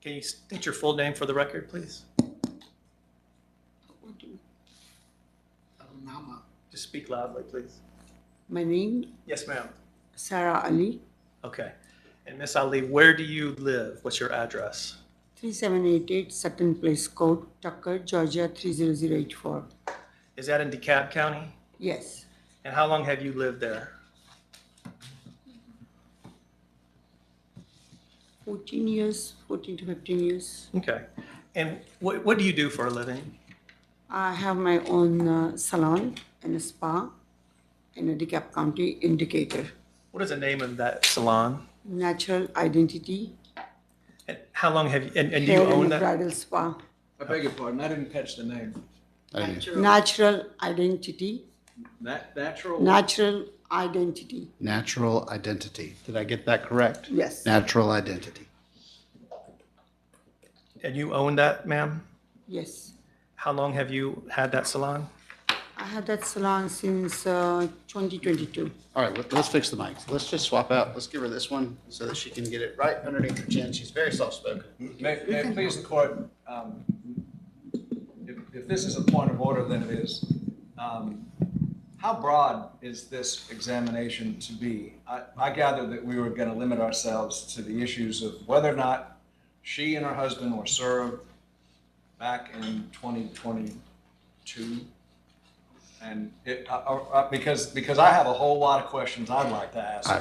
Can you state your full name for the record, please? Just speak loudly, please. My name, Yes, ma'am. Sarah Ali, Okay. And Miss Ali, where do you live? What's your address? 3788 Sutton Place Code, Tucker, Georgia 30084. Is that in DeKalb County? Yes, And how long have you lived there? 14 years, 14 to 15 years. Okay. And what do you do for a living? I have my own salon and a spa in a DeKalb County in Decatur. What is the name of that salon? Natural Identity, And how long have you, and do you hair own and that? bridal spa. I beg your pardon, I didn't catch the name. Natural Identity, Natural? Natural Identity, Natural identity. Did I get that correct? yes, Natural identity. And you own that, ma'am? yes. How long have you had that salon? I have that salon since 2022. All right, let's fix the mics. Let's just swap out. Let's give her this one so that she can get it right underneath her chin. She's very soft-spoken. May it please the court, if this is a point of order, then it is. How broad is this examination to be? I gather that we were going to limit ourselves to the issues of whether or not she and her husband were served back in 2022. And because I have a whole lot of questions I'd like to ask.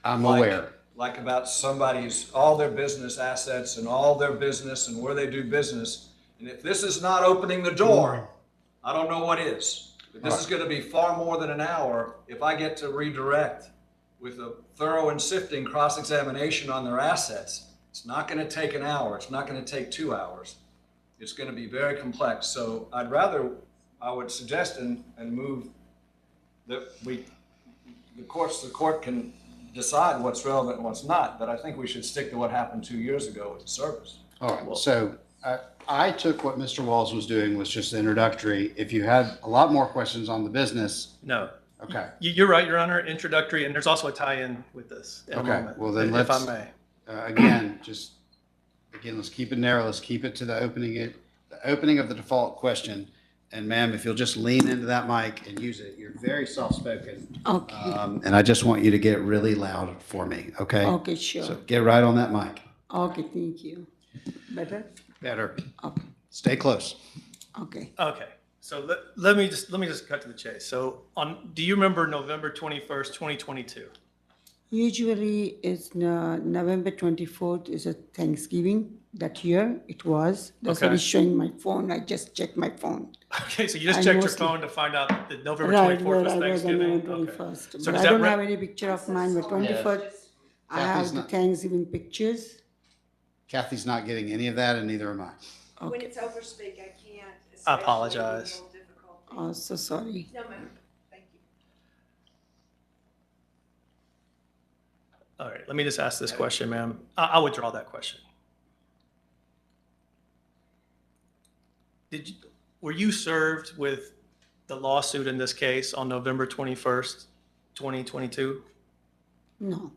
I'm Like- aware. Like about somebody's, all their business assets and all their business and where they do business. And if this is not opening the door, I don't know what is. But this is gonna be far more than an hour if I get to redirect with a thorough and sifting cross-examination on their assets. It's not gonna take an hour, it's not gonna take 2 hours. It's gonna be very complex. So I would suggest and move that the court can decide what's relevant and what's not, but I think we should stick to what happened 2 years ago with the service. All right, so I took what Mr. Walls was doing was just introductory. If you had a lot more questions on the business, No. okay. You're right, Your Honor, introductory, and there's also a tie-in with this in a Okay, moment, well then if I let's- may. Again, let's keep it narrow. Let's keep it to the opening of the default question. And ma'am, if you'll just lean into that mic and use it, you're very soft-spoken. Okay, And I just want you to get really loud for me, okay? okay, So sure. get right on that mic. Okay, thank you. Better? Better. Okay, Stay close. okay. Okay, so let me just cut to the chase. So do you remember November 21st, 2022? Usually it's November 24th is a Thanksgiving. That year it was. That's what Okay. is showing my phone. I just checked my phone. Okay, so you just I checked your mostly- phone to find out that November Right, 24th was I was on Thanksgiving? November Okay. 21st. So But does I that don't re- have any picture of mine, but 24th, I Kathy's have the not- Thanksgiving pictures. Kathy's not getting any of that, and neither am I. When Okay, it's overspeak, I can't. I apologize. especially with the difficult thing. oh, so sorry. No, ma'am, thank you. All right, let me just ask this question, ma'am. I'll withdraw that question. Were you served with the lawsuit in this case on November 21st, 2022? No,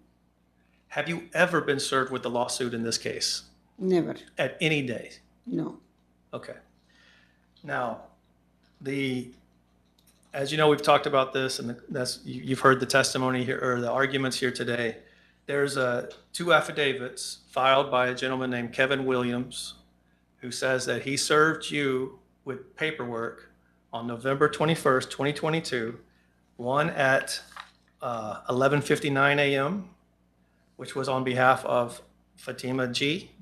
Have you ever been served with the lawsuit in this case never, at any day? no. Okay. Now, as you know, we've talked about this, and you've heard the testimony here, or the arguments here today. There's two affidavits filed by a gentleman named Kevin Williams, who says that he served you with paperwork on November 21st, 2022, one at 11:59 a.m., which was on behalf of Fatima G.,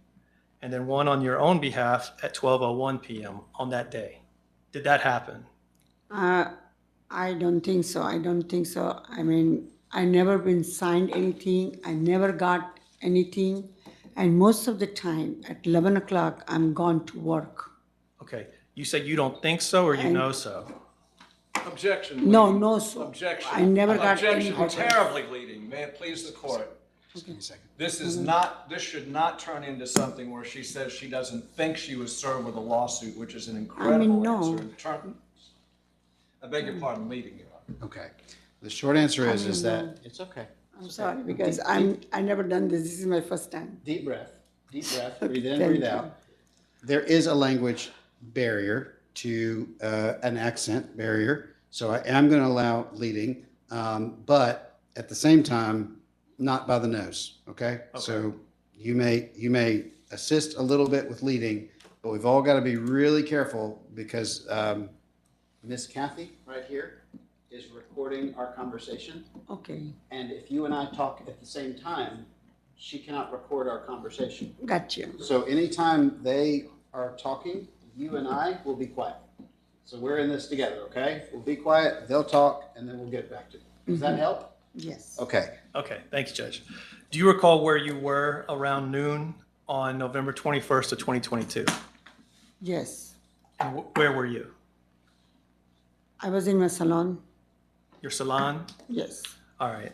and then one on your own behalf at 12:01 p.m. on that day. Did that happen? I don't think so. I don't think so. I mean, I never been signed anything. I never got anything. And most of the time at 11 o'clock, I'm gone to work. Okay, you said you don't think so or you And- know so? Objection, No, leading. no, sir. Objection. I never got any Objection papers. terribly leading. May it please the court. Just give me a second. This is not, this should not turn into something where she says she doesn't think she was served with a lawsuit, which is an incredible no. answer. I beg your pardon, leading, Your Honor. Okay. The short answer is that, it's okay. I'm sorry, because I never done this. This is my first time. Deep breath, breathe in, Thank breathe you. out. There is a language barrier to an accent barrier, so I am going to allow leading, but at the same time, not by the nose. Okay. So you may assist a little bit with leading, but we've all got to be really careful because Miss Kathy right here is recording our conversation. Okay, And if you and I talk at the same time, she cannot record our conversation. got you. So anytime they are talking, you and I will be quiet. So we're in this together, okay? We'll be quiet, they'll talk, and then we'll get back to it. Does that help? Yes. Okay. Okay, thank you, Judge. Do you recall where you were around noon on November 21st of 2022? Yes. And where were you? I was in my salon. Your salon? Yes. All right.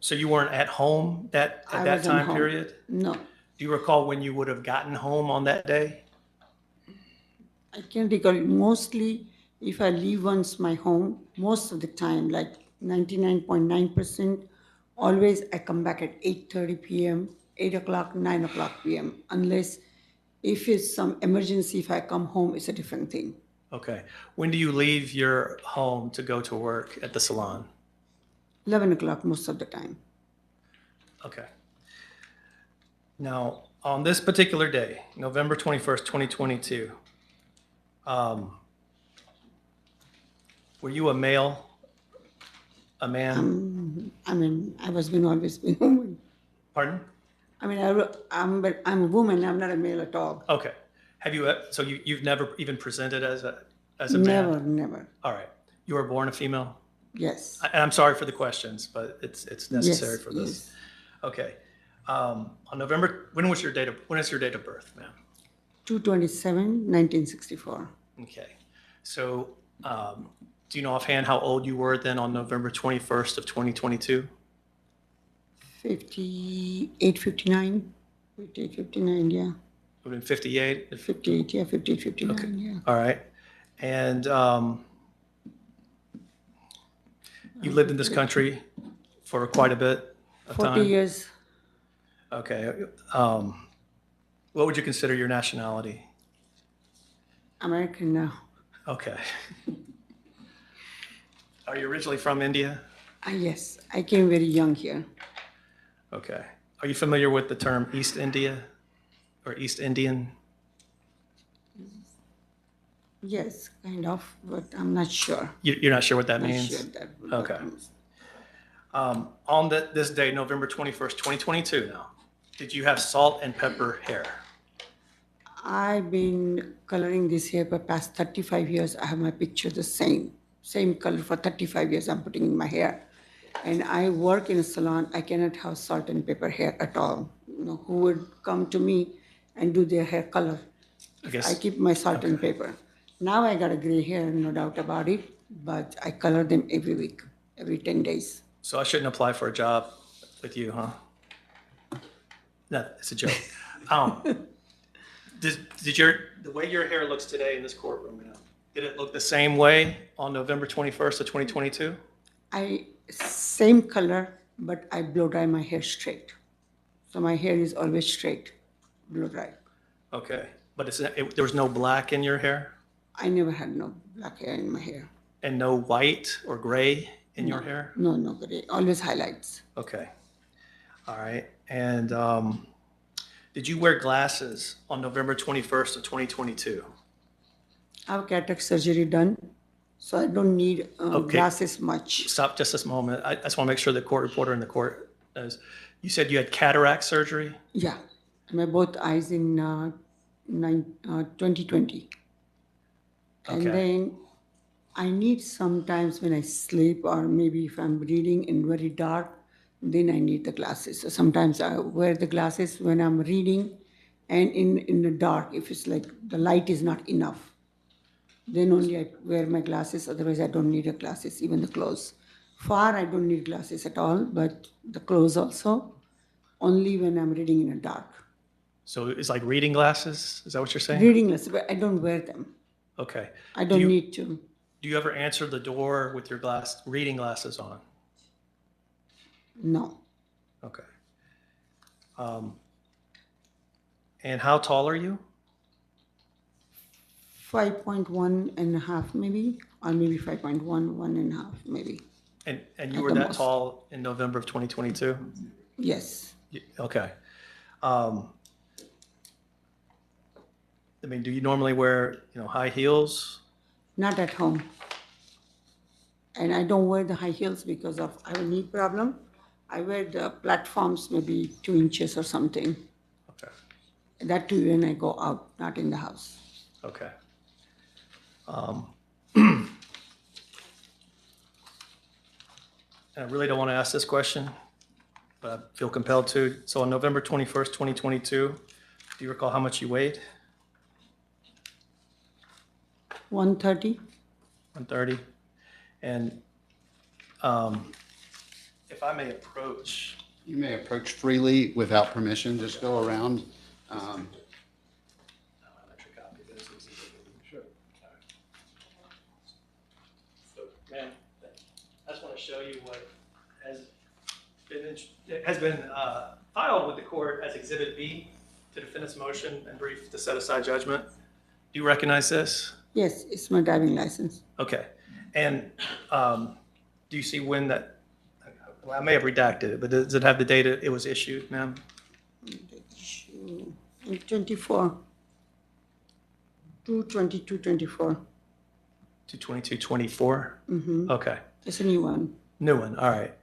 So you weren't at home at I that wasn't time home. period? No, Do you recall when you would have gotten home on that day? I can't recall. Mostly, if I leave once my home, most of the time, like 99.9%, always I come back at 8:30 p.m., 8 o'clock, 9 o'clock p.m. Unless if it's some emergency, if I come home, it's a different thing. Okay. When do you leave your home to go to work at the salon? 11 o'clock most of the time. Okay. Now, on this particular day, November 21st, 2022, were you a male? A man? I mean, I was been always been a woman. Pardon? I mean, I'm a woman. I'm not a male at all. Okay. Have you, so you've never even presented as a man? Never, never. All right. You were born a female? Yes. And I'm sorry for the questions, but it's necessary Yes, for this. yes. Okay. On November, when is your date of birth, ma'am? 2/27/1964. Okay. So, do you know offhand how old you were then on November 21st of 2022? 58, 59. 58, 59, yeah. Would have been 58? 58, yeah, 58, 59, yeah. All right. And you lived in this country for quite a bit of 40 time? years. Okay. What would you consider your nationality? American now. Okay. Are you originally from India? Yes, I came very young here. Okay. Are you familiar with the term East India or East Indian? Yes, kind of, but I'm not sure. You're not sure what that Not means? sure that Okay. On this day, November 21st, 2022 now, did you have salt and pepper hair? I've been coloring this hair for past 35 years. I have my picture the same color for 35 years I'm putting in my hair. And I work in a salon. I cannot have salt and pepper hair at all. You know, who would come to me and do their hair color? I guess. I keep my salt and pepper. Now I got a gray hair, no doubt about it, but I color them every week, every 10 days. So I shouldn't apply for a job with you, huh? No, it's a joke. The way your hair looks today in this courtroom, did it look the same way on November 21st of 2022? Same color, but I blow dry my hair straight. So my hair is always straight, blow dry. Okay, but there was no black in your hair I never had no black hair in my hair. and no white or gray in your hair? No, no gray, always highlights. Okay, all right. And did you wear glasses on November 21st of 2022? I have cataract surgery done, so I don't need Okay. glasses much. Stop just this moment. I just want to make sure the court reporter in the court knows. You said you had cataract surgery? Yeah, my both eyes in 2020. And Okay. then I need sometimes when I sleep or maybe if I'm reading in very dark, then I need the glasses. So sometimes I wear the glasses when I'm reading and in the dark, if it's like the light is not enough, then only I wear my glasses. Otherwise, I don't need the glasses, even the clothes. Far, I don't need glasses at all, but the clothes also, only when I'm reading in the dark. So it's like reading glasses? Is that what you're saying? Reading glasses, but I don't wear them. Okay. I Do don't you, need to. do you ever answer the door with your reading glasses on? No. Okay. And how tall are you? 5.1 and a half maybe, or maybe 5.1, 1.5 maybe. And you At were the that most. tall in November of 2022? Yes. Okay. I mean, do you normally wear, high heels? Not at home. And I don't wear the high heels because of I have a knee problem. I wear the platforms maybe 2 inches or something. Okay. That too when I go out, not in the house. Okay. And I really don't want to ask this question, but I feel compelled to. So on November 21st, 2022, do you recall how much you weighed? 130. 130. And if I may approach, You may approach freely without permission, just go around. Sure. So, ma'am, I just want to show you what has been filed with the court as Exhibit B to defendant's motion and brief to set aside judgment. Do you recognize this? Yes, it's my driving license. Okay. And do you see when that, well, I may have redacted it, but does it have the date it was issued, ma'am? 24. 2/22/24. 2/22/24? Mm-hmm. Okay. It's a new one. New one, all right.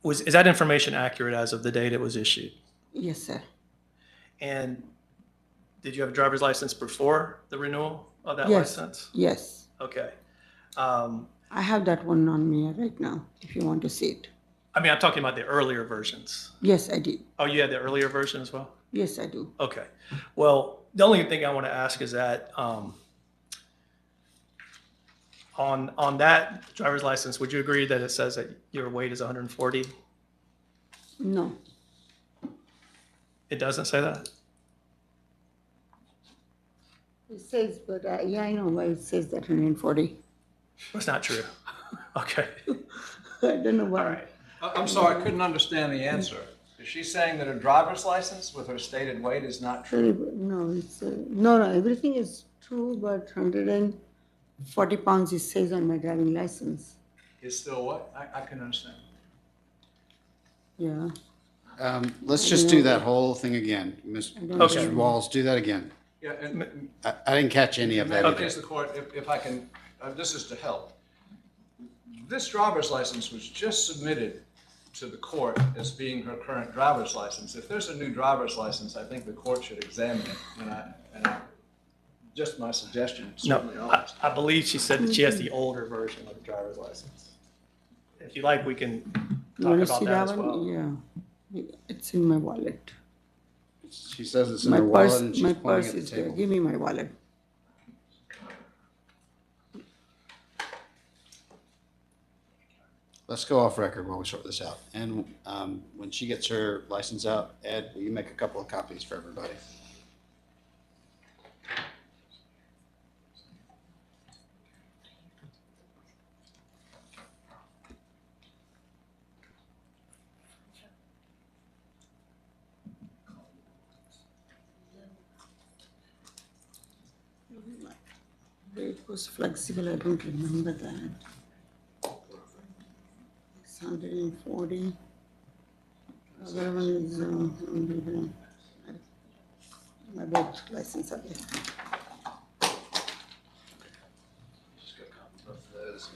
Is that information accurate as of the date it was issued? Yes, sir. And did you have a driver's license before the renewal of that Yes. license? Yes. Okay. I have that one on me right now, if you want to see it. I mean, I'm talking about the earlier versions. Yes, I did. Oh, you had the earlier version as well? Yes, I do. Okay. Well, the only thing I want to ask is that on that driver's license, would you agree that it says that your weight is 140? No. It doesn't say that? It says, but yeah, I know why it says that 140. That's not true. Okay. I don't know why. All right. I'm sorry, I couldn't understand the answer. Is she saying that a driver's license with her stated weight is not true? No, it's no, everything is true, but 140 pounds it says on my driving license. Is still what? I can understand. Yeah. Let's just do that whole thing again. Okay. Mr. Walls, do that again. Yeah, and I didn't catch any of that. May I either. please the court, if I can, this is to help. This driver's license was just submitted to the court as being her current driver's license. If there's a new driver's license, I think the court should examine it. Just my suggestion, certainly No, honest. I believe she said that she has the older version of the driver's license. If you like, we can You talk want to about see that that as one? well. Yeah. It's in my wallet. She says it's in My her wallet purse, and she's my pointing purse at the is there. table. Give me my wallet. Let's go off record while we sort this out. And when she gets her license out, Ed, will you make a couple of copies for everybody? It was flexible, I don't remember that. It's 140. Other one is, my both license are there. Just got a copy of those.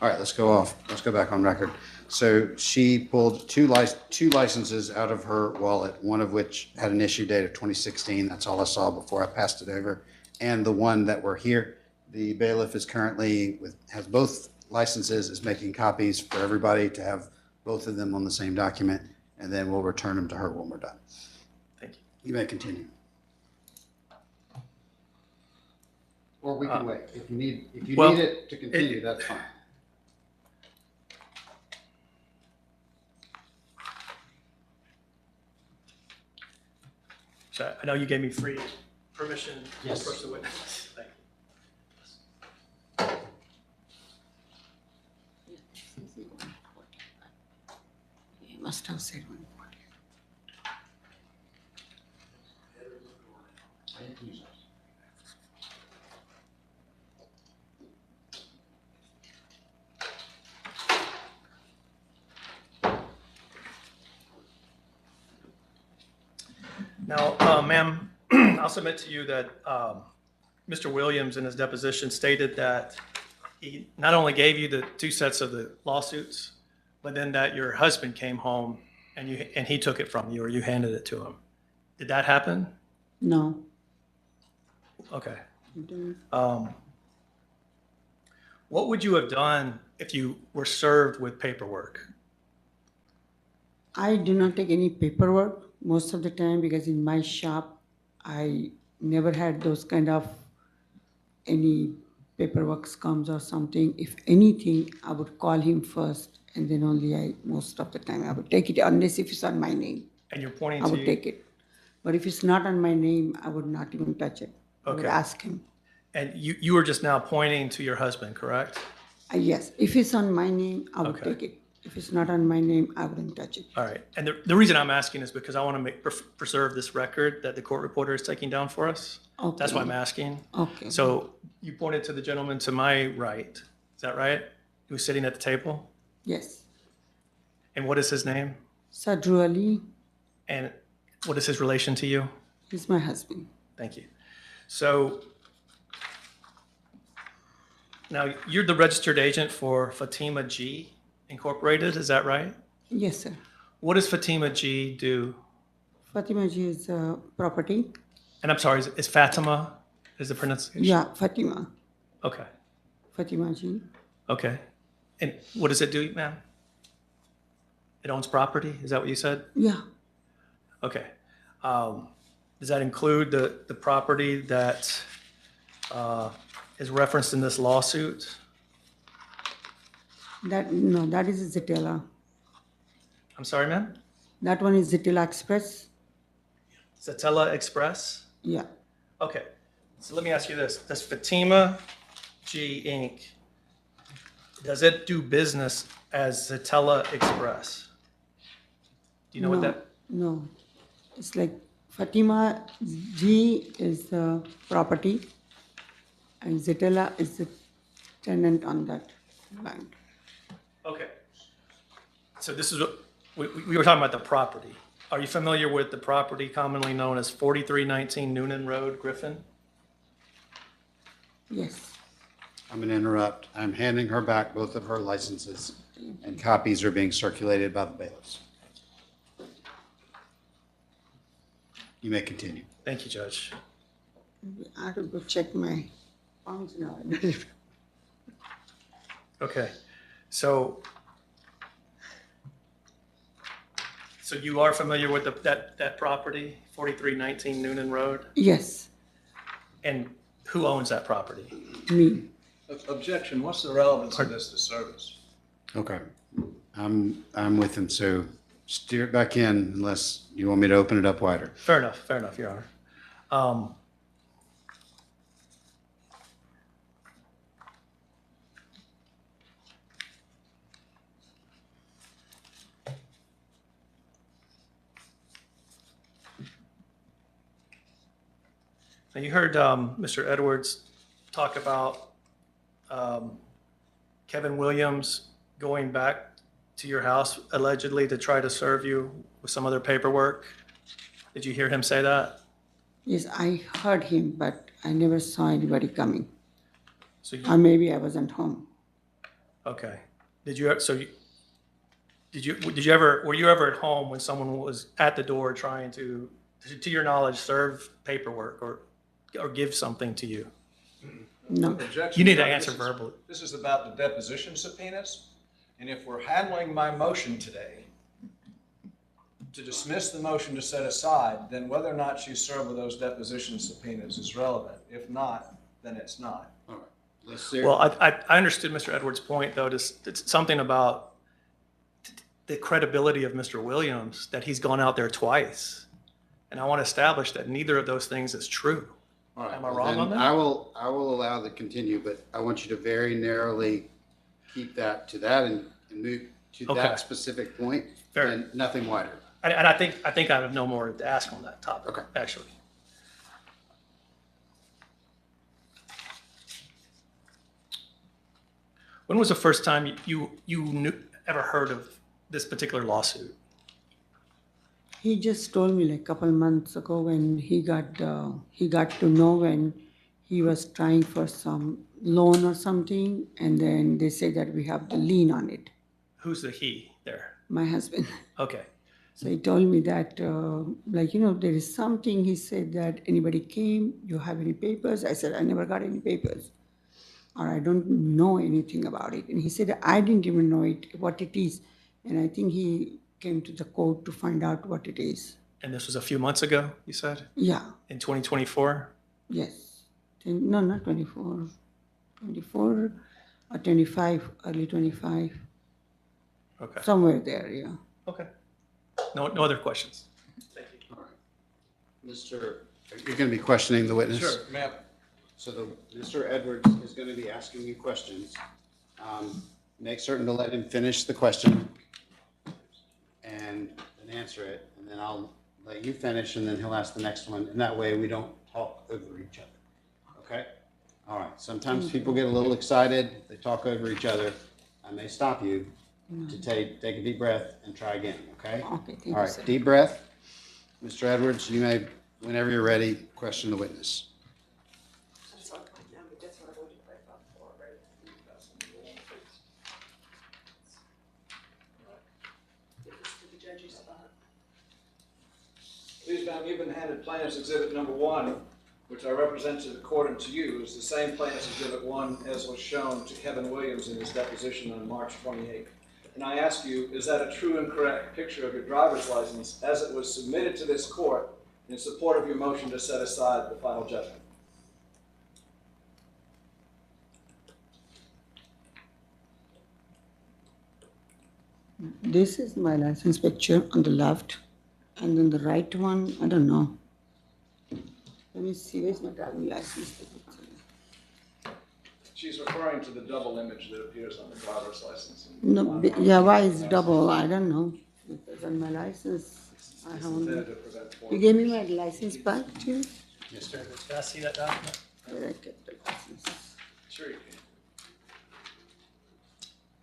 All right, let's go back on record. So she pulled two licenses out of her wallet, one of which had an issue date of 2016. That's all I saw before I passed it over. And the one that we're here, the bailiff is currently has both licenses, is making copies for everybody to have both of them on the same document, and then we'll return them to her when we're done. Thank you. You may continue. Or we can wait. If you need it to continue, that's fine. So I know you gave me free permission to Yes. approach the witness. Thank you. He must have said 140. Now, ma'am, I'll submit to you that Mr. Williams in his deposition stated that he not only gave you the two sets of the lawsuits, but then that your husband came home and he took it from you, or you handed it to him. Did that happen? No. Okay. you didn't. What would you have done if you were served with paperwork? I do not take any paperwork most of the time because in my shop, I never had those kind of any paperwork comes or something. If anything, I would call him first and then only most of the time I would take it unless if it's on my name, And you're pointing I to would take it. But if it's not on my name, I would not even touch it. I would Okay. ask him. and you were just now pointing to your husband, correct? Yes, if it's on my name, I would Okay. take it. If it's not on my name, I wouldn't touch it. All right. And the reason I'm asking is because I want to preserve this record that the court reporter is taking down for us. Okay. That's why I'm asking. Okay. So you pointed to the gentleman to my right. Is that right? Who's sitting at the table? Yes. And what is his name? Sadru Ali, And what is his relation to you? he's my husband. Thank you. So now you're the registered agent for Fatima G Incorporated, is that right? Yes, sir. What does Fatima G do? Fatima ji is property. And I'm sorry, is Fatima, is the pronunciation? Yeah, Fatima. Okay, Fatima ji. okay. And what does it do, ma'am? It owns property, is that what you said? Yeah. Okay. Does that include the property that is referenced in this lawsuit? That is Zitella. I'm sorry, ma'am? That one is Zitella Express. Zatella Express? Yeah. Okay, so let me ask you this. Does Fatima G Inc., does it do business as Zatella Express? Do you know what No, that, No. It's like Fatima G is the property and Zitella is the tenant on that land. okay. So this is, we were talking about the property. Are you familiar with the property commonly known as 4319 Noonan Road, Griffin? Yes. I'm going to interrupt. I'm handing her back both of her licenses, and copies are being circulated by the bailiffs. You may continue. Thank you, Judge. I have to go check my funds now. Okay, so you are familiar with that property, 4319 Noonan Road? Yes, And who owns that property? me. Objection, what's the relevance of this to service? Okay. I'm with him, so steer it back in unless you want me to open it up wider. Fair enough, Your Honor. Now, you heard Mr. Edwards talk about Kevin Williams going back to your house allegedly to try to serve you with some other paperwork. Did you hear him say that? Yes, I heard him, but I never saw anybody coming. So Or maybe I wasn't home. Okay. Did you, so you, did you ever, were you ever at home when someone was at the door trying to your knowledge, serve paperwork or give something to you? No. Objection, You need to Your Honor. answer This is- verbally. This is about the deposition subpoenas, and if we're handling my motion today to dismiss the motion to set aside, then whether or not she's served with those deposition subpoenas is relevant. If not, then it's not. All right. Let's see. Well, I understood Mr. Edwards' point, though, it's something about the credibility of Mr. Williams, that he's gone out there twice. And I want to establish that neither of those things is true. All right, Am I well, wrong then on that? I will allow the continue, but I want you to very narrowly keep that to that and move to Okay. that specific point Fair. and nothing wider. And I think I have no more to ask on that topic, Okay. actually. When was the first time ever heard of this particular lawsuit? He just told me like a couple months ago when he got to know when he was trying for some loan or something, and then they say that we have the lien on it. Who's the he there? My husband. Okay. So he told me that, there is something. He said that anybody came, you have any papers? I said, I never got any papers, or I don't know anything about it. And he said, I didn't even know what it is. And I think he came to the court to find out what it is. And this was a few months ago, you said? Yeah, In 2024? yes. No, not 24. 24 or 25, early 25, Okay. somewhere there, yeah. Okay. No other questions? Thank you. All right. Mr., you're going to be questioning the witness? Sure, ma'am. So Mr. Edwards is going to be asking you questions. Make certain to let him finish the question and then answer it, and then I'll let you finish, and then he'll ask the next one, and that way we don't talk over each other. Okay? All right. Sometimes people get a little excited, they talk over each other. I may stop you to take a deep breath and try again, okay? Okay, thank All you, right, sir. deep breath. Mr. Edwards, you may, whenever you're ready, question the witness. I'm sorry, but that's what I voted for already. Give this to the judge's spot. Please, ma'am, you've been handed plaintiff's exhibit number 1, which I represent to the court and to you, is the same plaintiff's exhibit 1 as was shown to Kevin Williams in his deposition on March 28th. And I ask you, is that a true and correct picture of your driver's license as it was submitted to this court in support of your motion to set aside the final judgment? This is my license picture on the left, and then the right one, I don't know. Let me see, where's my driving license picture? She's referring to the double image that appears on the driver's license. No, yeah, why is double? I don't know. Because on my license, I haven't. Intended to prevent You forgery. gave me my license back too? Yes, sir. Can I see that document? Where I kept the license? Sure you can.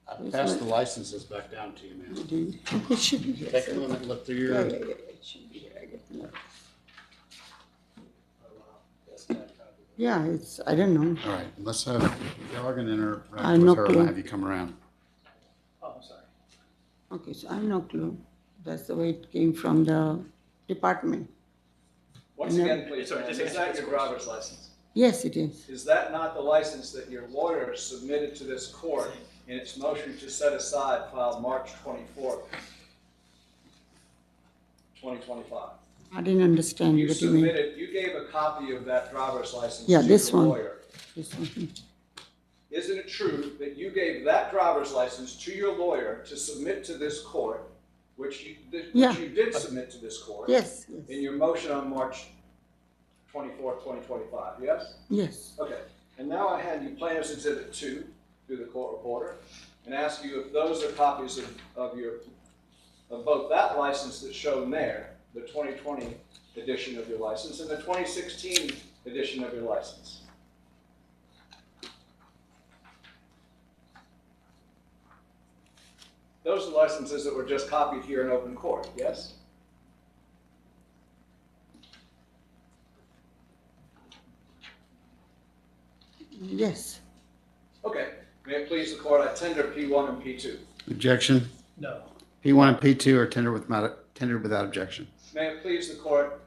I'll pass the licenses back down to you, I ma'am. did. It should be here. Take a sir. moment, look through Yeah, your, yeah, yeah, it should be here. I get the notice. Yeah, it's, I don't know. all right, let's have, y'all are going to interact I with know her and clue. have you come around. Oh, I'm sorry. Okay, so I have no clue. That's the way it came from the department. Once No. again, please, Sorry, ma'am, just is answer that this your question. driver's license? Yes, it is. Is that not the license that your lawyer submitted to this court in its motion to set aside filed March 24th, 2025? I didn't understand You what you mean. submitted, you gave a copy of that driver's license Yeah, to this your one. lawyer. This one. Isn't it true that you gave that driver's license to your lawyer to submit to this court, which you Yeah. did submit to this court? Yes, In yes, your motion on March 24th, 2025, yes? yes. Okay, and now I hand you plaintiff's exhibit 2 through the court reporter and ask you if those are copies of both that license that's shown there, the 2020 edition of your license, and the 2016 edition of your license. Those are licenses that were just copied here in open court, yes? Yes, Okay, May it please the court, I tender P1 and P2. Objection. No. P1 and P2 are tendered without objection. May it please the court,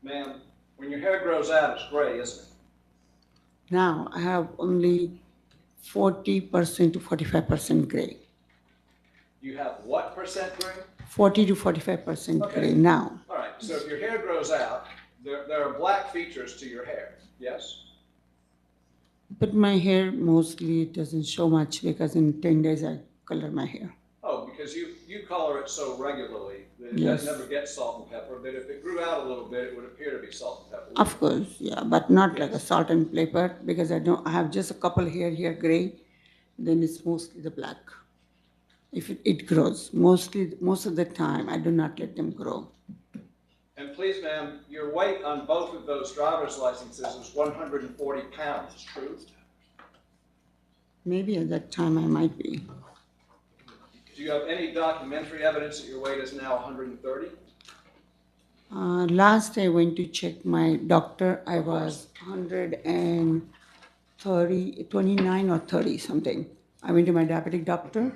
ma'am, when your hair grows out, it's gray, isn't it? Now I have only 40% to 45% gray. You have what percent gray? 40 to 45% Okay. gray now. All right, so if your hair grows out, there are black features to your hair, yes? But my hair mostly doesn't show much because in 10 days I color my hair. Oh, because you color it so regularly that it Yes. never gets salt and pepper, but if it grew out a little bit, it would appear to be salt and pepper. Of course, yeah, but not like a salt and pepper because I have just a couple hair here gray, then it's mostly the black. If it grows, most of the time I do not let them grow. And please, ma'am, your weight on both of those driver's licenses is 140 pounds, true? Maybe at that time I might be. Do you have any documentary evidence that your weight is now 130? Last I went to check my doctor, I was 29 or 30 something. I went to my diabetic doctor,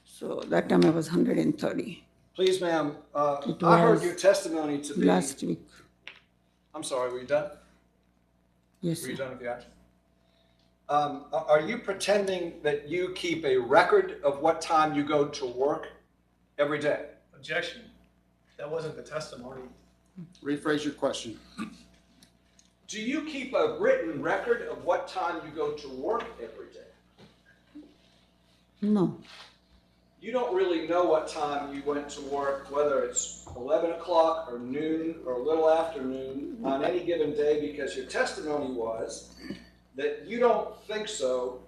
so that time I was 130 Please, ma'am, It I heard was your testimony to be... last week. I'm sorry, were you done? Yes, Were you sir. done with the action? Are you pretending that you keep a record of what time you go to work every day? Objection. That wasn't the testimony. Rephrase your question. Do you keep a written record of what time you go to work every day? No, You don't really know what time you went to work, whether it's 11 o'clock or noon or a little after noon on any given day, because your testimony was that you don't think so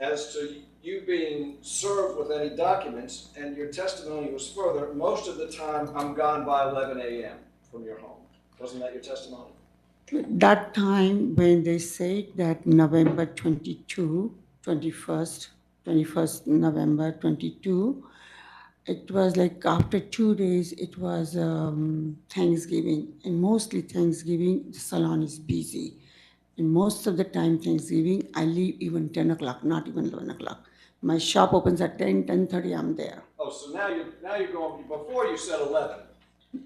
as to you being served with any documents, and your testimony was further, most of the time I'm gone by 11 a.m. from your home. Wasn't that your testimony? that time when they said that November 22, 21st November 22, it was like after 2 days, it was Thanksgiving. And mostly Thanksgiving, the salon is busy. And most of the time Thanksgiving, I leave even 10 o'clock, not even 11 o'clock. My shop opens at 10:30, I'm there. Oh, so now you're going, before you said 11.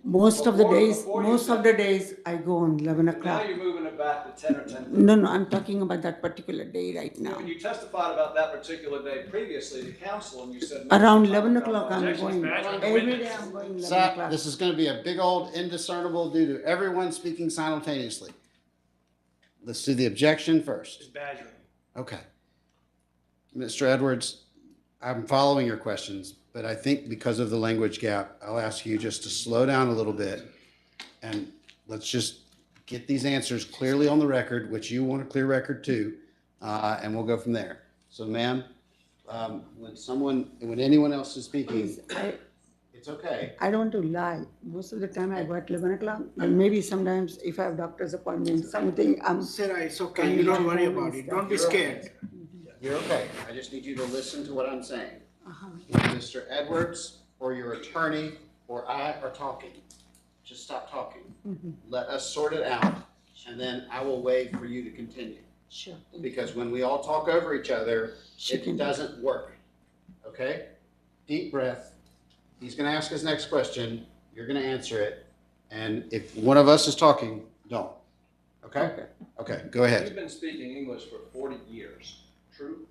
Most of the Before you days, I go on 11 Now o'clock. you're moving it back to 10 or 10:30. No, I'm talking about that particular day right now. When you testified about that particular day previously to council, and you said... Around 11 o'clock, I'm Objection's going. badgered the Every witness. day I'm going 11 Sir, o'clock. this is going to be a big old indiscernible due to everyone speaking simultaneously. Let's do the objection first. It's badgering. Okay. Mr. Edwards, I'm following your questions, but I think because of the language gap, I'll ask you just to slow down a little bit and let's just get these answers clearly on the record, which you want a clear record too, and we'll go from there. So ma'am, when anyone else is speaking, it's okay. I don't want to lie. Most of the time I go at 11 o'clock, and maybe sometimes if I have doctor's appointment, something, Sarah, it's okay. You don't worry about it. Don't be scared. You're okay. I just need you to listen to what I'm saying. Uh-huh. When Mr. Edwards or your attorney or I are talking, just stop talking. Let us sort it out, and then I will wait for you to continue. Sure. Because when we all talk over each other, it Chicken. doesn't work. Okay? Deep breath. He's going to ask his next question. You're going to answer it. And if one of us is talking, don't. Okay? Okay, go You've ahead. been speaking English for 40 years, true?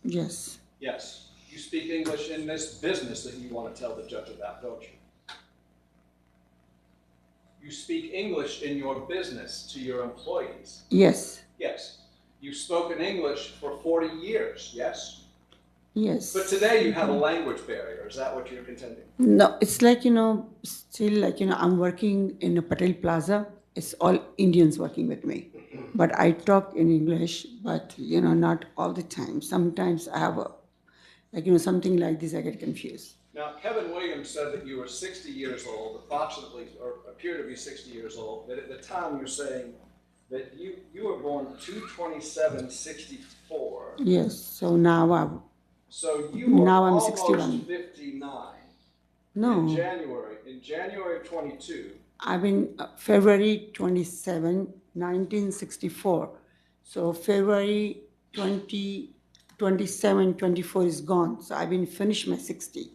Yes, Yes. You speak English in this business that you want to tell the judge about, don't you? You speak English in your business to your employees. yes, Yes. You've spoken English for 40 years, yes? yes. But today you have a language barrier. Is that what you're contending? No, it's like, still like, I'm working in a Patel Plaza. It's all Indians working with me. But I talk in English, but, not all the time. Sometimes I have something like this, I get confused. Now, Kevin Williams said that you were 60 years old, approximately, or appear to be 60 years old, but at the time you're saying that you were born 2/27/64. Yes, so now So you were Now I'm almost 61. 59. no, In January of 22, I've been February 27, 1964. So February 20, 27, 24 is gone, so I've been finished my 60.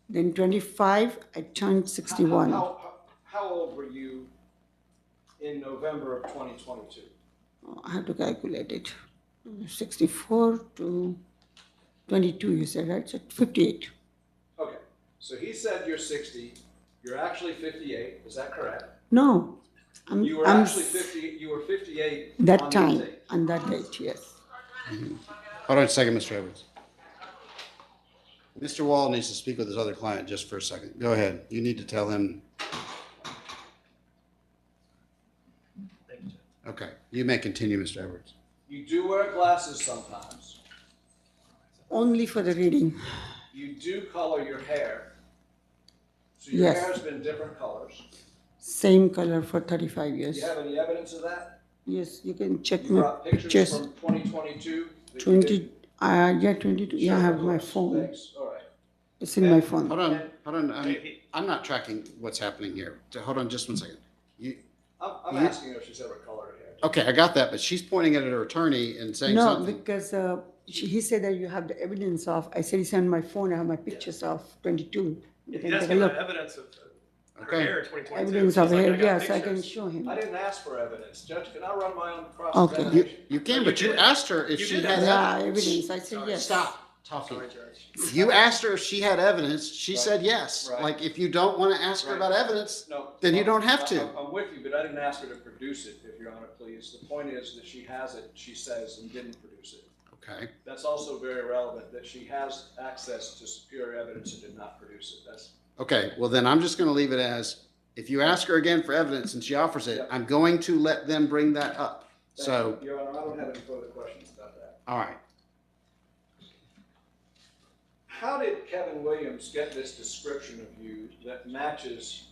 Then 25, I turned 61. How old were you in November of 2022? I have to calculate it. 64 to 22, you said, right? So 58. Okay, so he said you're 60, you're actually 58, is that correct? No, You were actually 50, you were 58 that on time, date. on that date, yes. Hold on a second, Mr. Edwards. Mr. Wall needs to speak with his other client just for a second. Go ahead. You need to tell him. Thank you, Judge. Okay, you may continue, Mr. Edwards. You do wear glasses sometimes. Only for the reading. You do color your hair. So your Yes. hair has been different colors. Same color for 35 Do years. you have any evidence of that? Yes, you can check You my brought pictures pictures. from 2022? that you 20, did? yeah, 22. Yeah, I Sure, have of my course. phone. Thanks, all right. It's in my phone. Hold on. I'm not tracking what's happening here. Hold on just one second. I'm You- asking her if she's ever colored her hair. Okay, I got that, but she's pointing it at her attorney and saying No, something. because he said that you have the evidence of, I said, it's on my phone, I have my pictures of 22. You He can does take a give look. evidence of her Okay. hair in 2022. Evidence He's of like, hair, "I got yes, I can pictures." show him. I didn't ask for evidence. Judge, can I run my own You, cross-examination? you can, No, but you you did. asked her if You she did had ask. Yeah, evidence. evidence, I said Sorry. yes. Stop talking. Sorry, Judge. You asked her if she had evidence. She Right. said yes. Right. Like, if you don't want to ask her Right. about evidence, No. then you don't have to. I'm with you, but I didn't ask her to produce it, if Your Honor, please. The point is that she has it, she says, and didn't produce it. Okay. That's also very relevant, that she has access to superior evidence and did not produce it. That's, Okay, well then I'm just going to leave it as, if you ask her again for evidence and she offers it, Yep. I'm going to let them bring that up. thank So, you. Your Honor, I don't have any further questions about that. all right. How did Kevin Williams get this description of you that matches?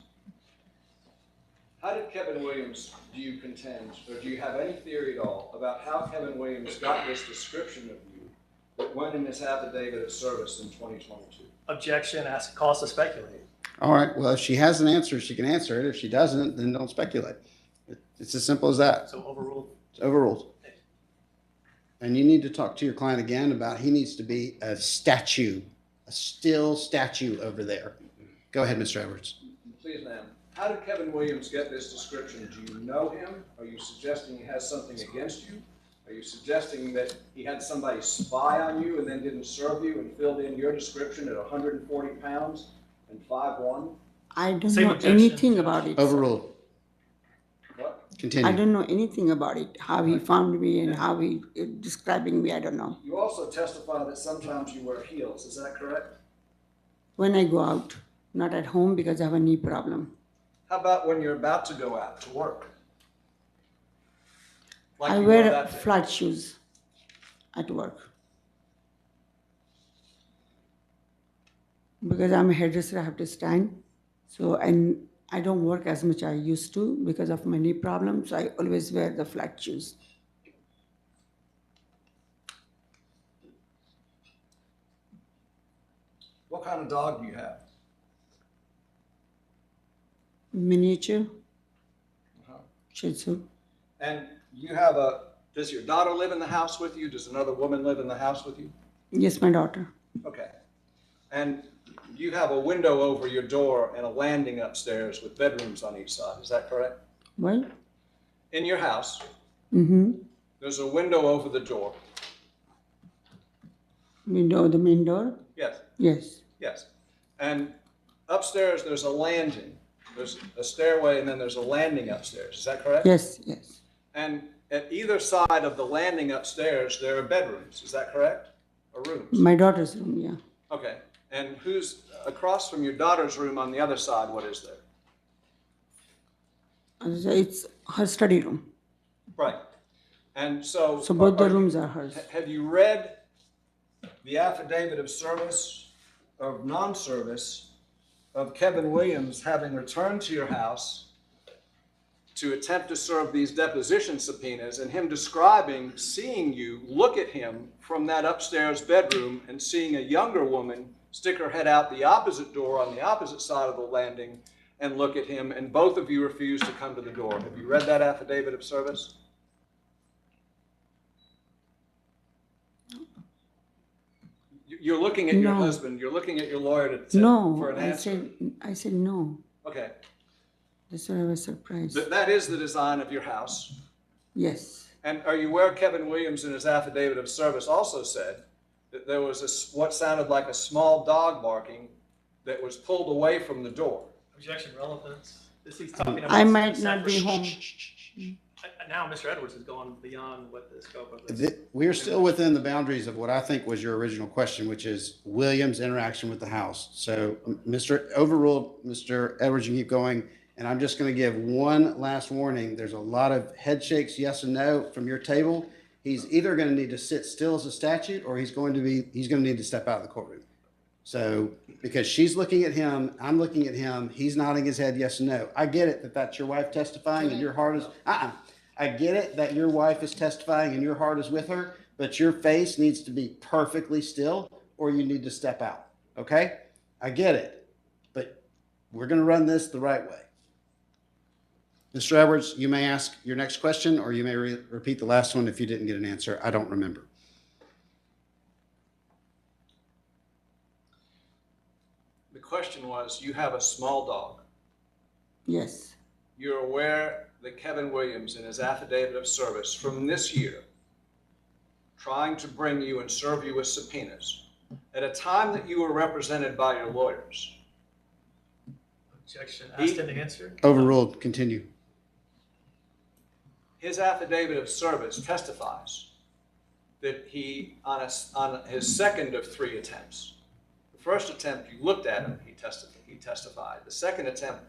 How did Kevin Williams, do you contend, or do you have any theory at all about how Kevin Williams got this description of you that went in his affidavit of service in 2022? Objection, ask, cause to speculate. All right, well, if she has an answer, she can answer it. If she doesn't, then don't speculate. It's as simple as that. So overruled. It's overruled. And you need to talk to your client again about, he needs to be a statue, a still statue over there. Go ahead, Mr. Edwards. Please, ma'am. How did Kevin Williams get this description? Do you know him? Are you suggesting he has something against you? Are you suggesting that he had somebody spy on you and then didn't serve you and filled in your description at 140 pounds and 5'1"? I don't Same know objection, anything Judge. about it. Overruled. What? I Continue. don't know anything about it, how he found me and how he describing me, I don't know. You also testify that sometimes you wear heels. Is that correct? When I go out, not at home because I have a knee problem. How about when you're about to go out to work? Like I you wore wear that day. flat shoes at work. Because I'm a hairdresser, I have to stand. So, and I don't work as much as I used to because of my knee problems. I always wear the flat shoes. What kind of dog do you have? Miniature Uh-huh. Shih Tzu. And you have does your daughter live in the house with you? Does another woman live in the house with you? Yes, my daughter. Okay. And you have a window over your door and a landing upstairs with bedrooms on each side. Is that correct? Well, In your house, mm-hmm. there's a window over the door. Window, the main door. Yes, Yes. yes. And upstairs, there's a landing. There's a stairway and then there's a landing upstairs. Is that correct? Yes, yes. And at either side of the landing upstairs, there are bedrooms. Is that correct? Or rooms? My daughter's room, yeah. Okay. And who's across from your daughter's room on the other side? What is there? It's her study room. Right. And so. So both the are you- rooms are hers. Have you read the affidavit of service, of non-service, of Kevin Williams having returned to your house to attempt to serve these deposition subpoenas and him describing seeing you look at him from that upstairs bedroom and seeing a younger woman stick her head out the opposite door on the opposite side of the landing and look at him, and both of you refuse to come to the door? Have you read that affidavit of service? You're looking at your No. husband, you're looking at your lawyer for No, an answer. I said no. Okay, That's why I was surprised. that is the design of your house. Yes, And are you aware Kevin Williams in his affidavit of service also said that there was what sounded like a small dog barking that was pulled away from the door? Objection relevance. This he's talking about. I might not be home. Now, Mr. Edwards has gone beyond what the scope of this. We are still within the boundaries of what I think was your original question, which is Williams' interaction with the house. So, overruled, Mr. Edwards, you keep going. And I'm just going to give one last warning. There's a lot of head shakes, yes and no, from your table. He's either going to need to sit still as a statute, or he's going to need to step out of the courtroom. So, because she's looking at him, I'm looking at him, he's nodding his head yes and no. I get it that that's your wife testifying and your heart is, I get it that your wife is testifying and your heart is with her, but your face needs to be perfectly still, or you need to step out, okay? I get it, but we're going to run this the right way. Mr. Edwards, you may ask your next question, or you may repeat the last one if you didn't get an answer. I don't remember. The question was, you have a small dog. yes, You're aware that Kevin Williams in his affidavit of service from this year, trying to bring you and serve you with subpoenas, at a time that you were represented by your lawyers. Objection. Asked and answered. Overruled. Continue. His affidavit of service testifies that he, on his second of 3 attempts, the first attempt you looked at him, he testified. The second attempt,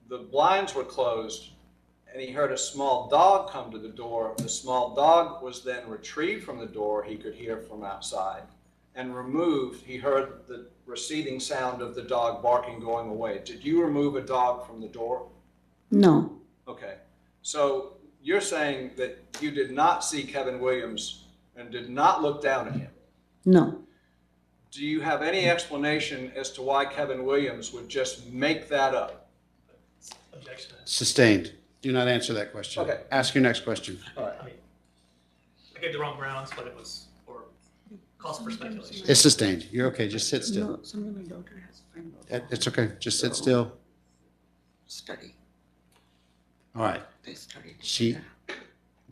the blinds were closed and he heard a small dog come to the door. The small dog was then retrieved from the door, he could hear from outside, and removed. He heard the receding sound of the dog barking going away. Did you remove a dog from the door? no, Okay. So you're saying that you did not see Kevin Williams and did not look down at him. no. Do you have any explanation as to why Kevin Williams would just make that up? Objection. Sustained. Do not answer that question. Okay. Ask your next question. All right. I mean, I gave the wrong grounds, but it was for cause for speculation. It's sustained. You're okay. Just sit still. No, something my daughter has friend of It's okay. Just sit still. study. All right. They studied.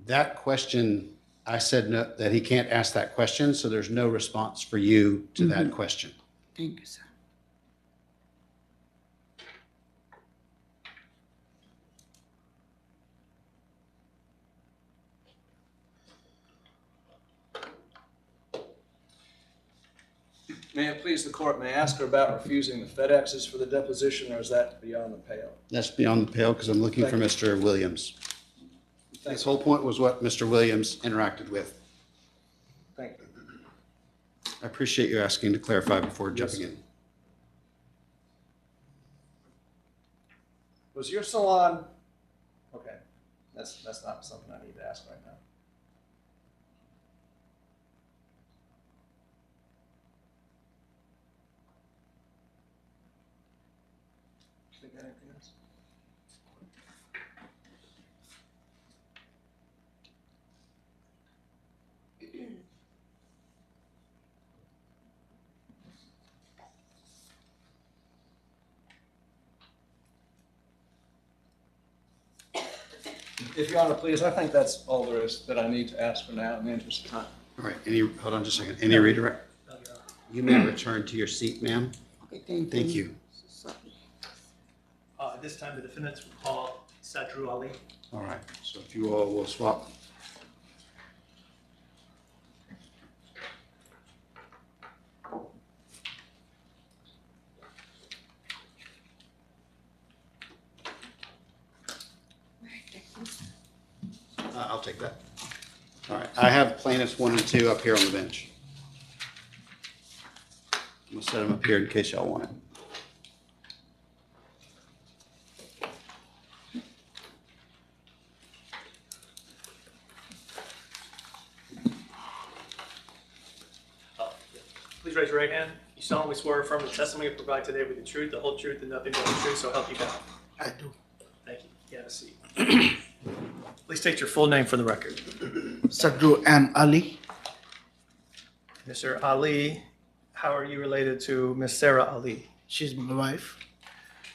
That question, I said no, that he can't ask that question, so there's no response for you to that question. Thank you, sir. May it please the court, may I ask her about refusing the FedExes for the deposition, or is that beyond the pale? That's beyond the pale because I'm looking for Mr. Williams. Thank This you. whole point was what Mr. Williams interacted with. Thank you. I appreciate you asking to clarify before jumping in. Was your salon, okay, that's not something I need to ask right now. Think of anything else? If Your Honor, please, I think that's all there is that I need to ask for now in the interest of time. All right, hold on just a second. Any redirect? No, Your Honor. You may return to your seat, ma'am. Okay, thank you. Thank you. Sorry. At this time, the defendants will call Sadru Ali. All right, so if you all will swap. I'll take that. All right, I have plaintiffs 1 and 2 up here on the bench. I'm gonna set them up here in case y'all want it. Please raise your right hand. You solemnly swear or affirm the testimony you provide today with the truth, the whole truth, and nothing but the truth, so help you God. I do. Thank you. You have a seat. Please state your full name for the record. Sadru M. Ali. Mr. Ali, how are you related to Miss Sarah Ali? She's my wife.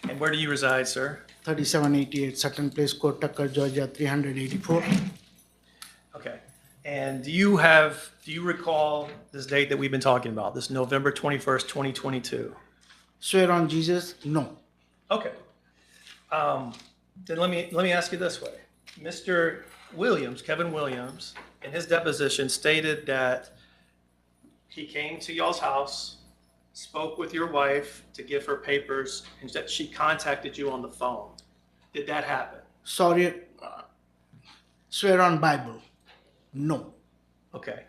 And where do you reside, sir? 3788 Sutton Place, Court Tucker, Georgia, 384. Okay. And do you recall this date that we've been talking about, this November 21st, 2022? Swear on Jesus? No. Okay. Then let me ask you this way. Mr. Williams, Kevin Williams, in his deposition stated that he came to y'all's house, spoke with your wife to give her papers, and that she contacted you on the phone. Did that happen? Sorry. Swear on Bible? No. Okay.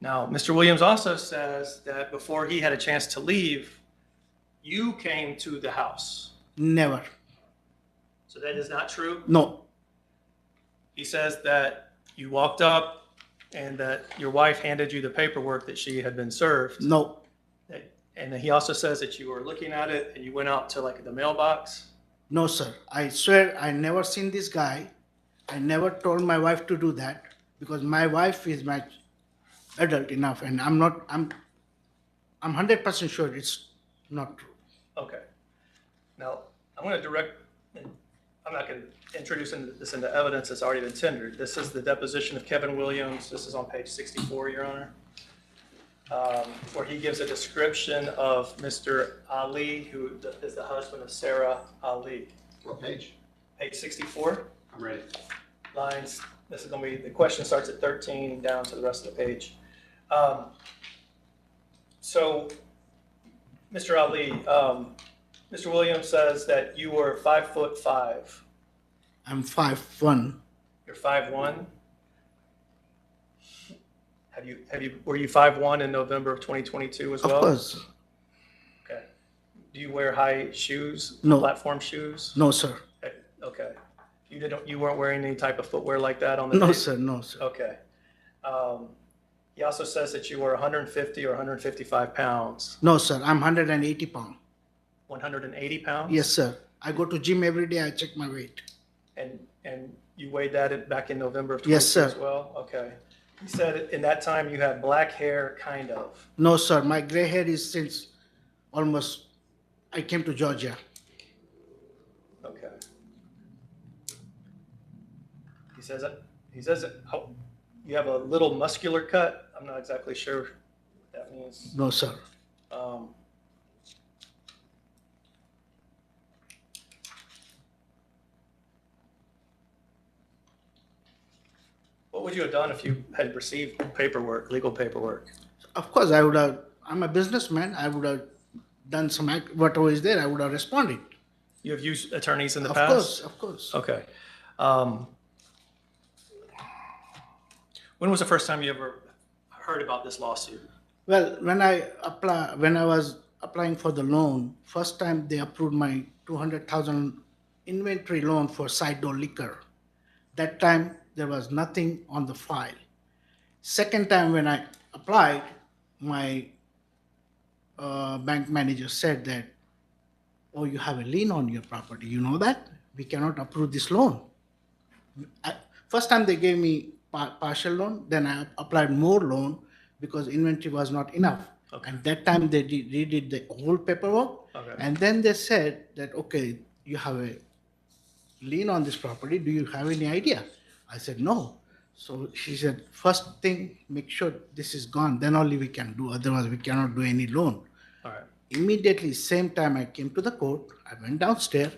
Now, Mr. Williams also says that before he had a chance to leave, you came to the house. Never. So that is not true? No. He says that you walked up and that your wife handed you the paperwork that she had been served. No. And then he also says that you were looking at it and you went out to like the mailbox. No, sir. I swear I never seen this guy. I never told my wife to do that because my wife is my adult enough and I'm 100% sure it's not true. Okay. Now, I'm not going to introduce this into evidence that's already been tendered. This is the deposition of Kevin Williams. This is on page 64, Your Honor, where he gives a description of Mr. Ali, who is the husband of Sarah Ali. What page? Page 64, I'm ready. lines, this is going to be, the question starts at 13 down to the rest of the page. So, Mr. Ali, Mr. Williams says that you were 5'5". I'm 5'1". You're 5'1". Were you 5'1" in November of 2022 as well? Of course. Okay. Do you wear high shoes? No. Platform shoes? No, sir. Okay. You weren't wearing any type of footwear like that on the No, tape? sir. No, sir. Okay. He also says that you were 150 or 155 pounds. No, sir. I'm 180 pounds. 180 pounds? Yes, sir. I go to gym every day. I check my weight. And you weighed that back in November of 22 Yes, sir. as well? Okay. He said in that time you had black hair, kind of. No, sir. My gray hair is since almost I came to Georgia. Okay. He says oh, you have a little muscular cut. I'm not exactly sure what that means. No, sir. What would you have done if you had received paperwork, legal paperwork? Of course, I would have. I'm a businessman. I would have done some whatever is there. I would have responded. You have used attorneys in the Of past? course, of course. Okay. When was the first time you ever heard about this lawsuit? Well, when I was applying for the loan, first time they approved my 200,000 inventory loan for side door liquor. That time there was nothing on the file. Second time when I applied, my bank manager said that, oh, you have a lien on your property. You know that? We cannot approve this loan. First time they gave me partial loan, then I applied more loan because inventory was not enough. Okay. And that time they redid the whole paperwork. Okay. And then they said that, okay, you have a lien on this property. Do you have any idea? I said, no. So she said, first thing, make sure this is gone. Then only we can do. Otherwise, we cannot do any loan. All right. Immediately, same time I came to the court, I went downstairs,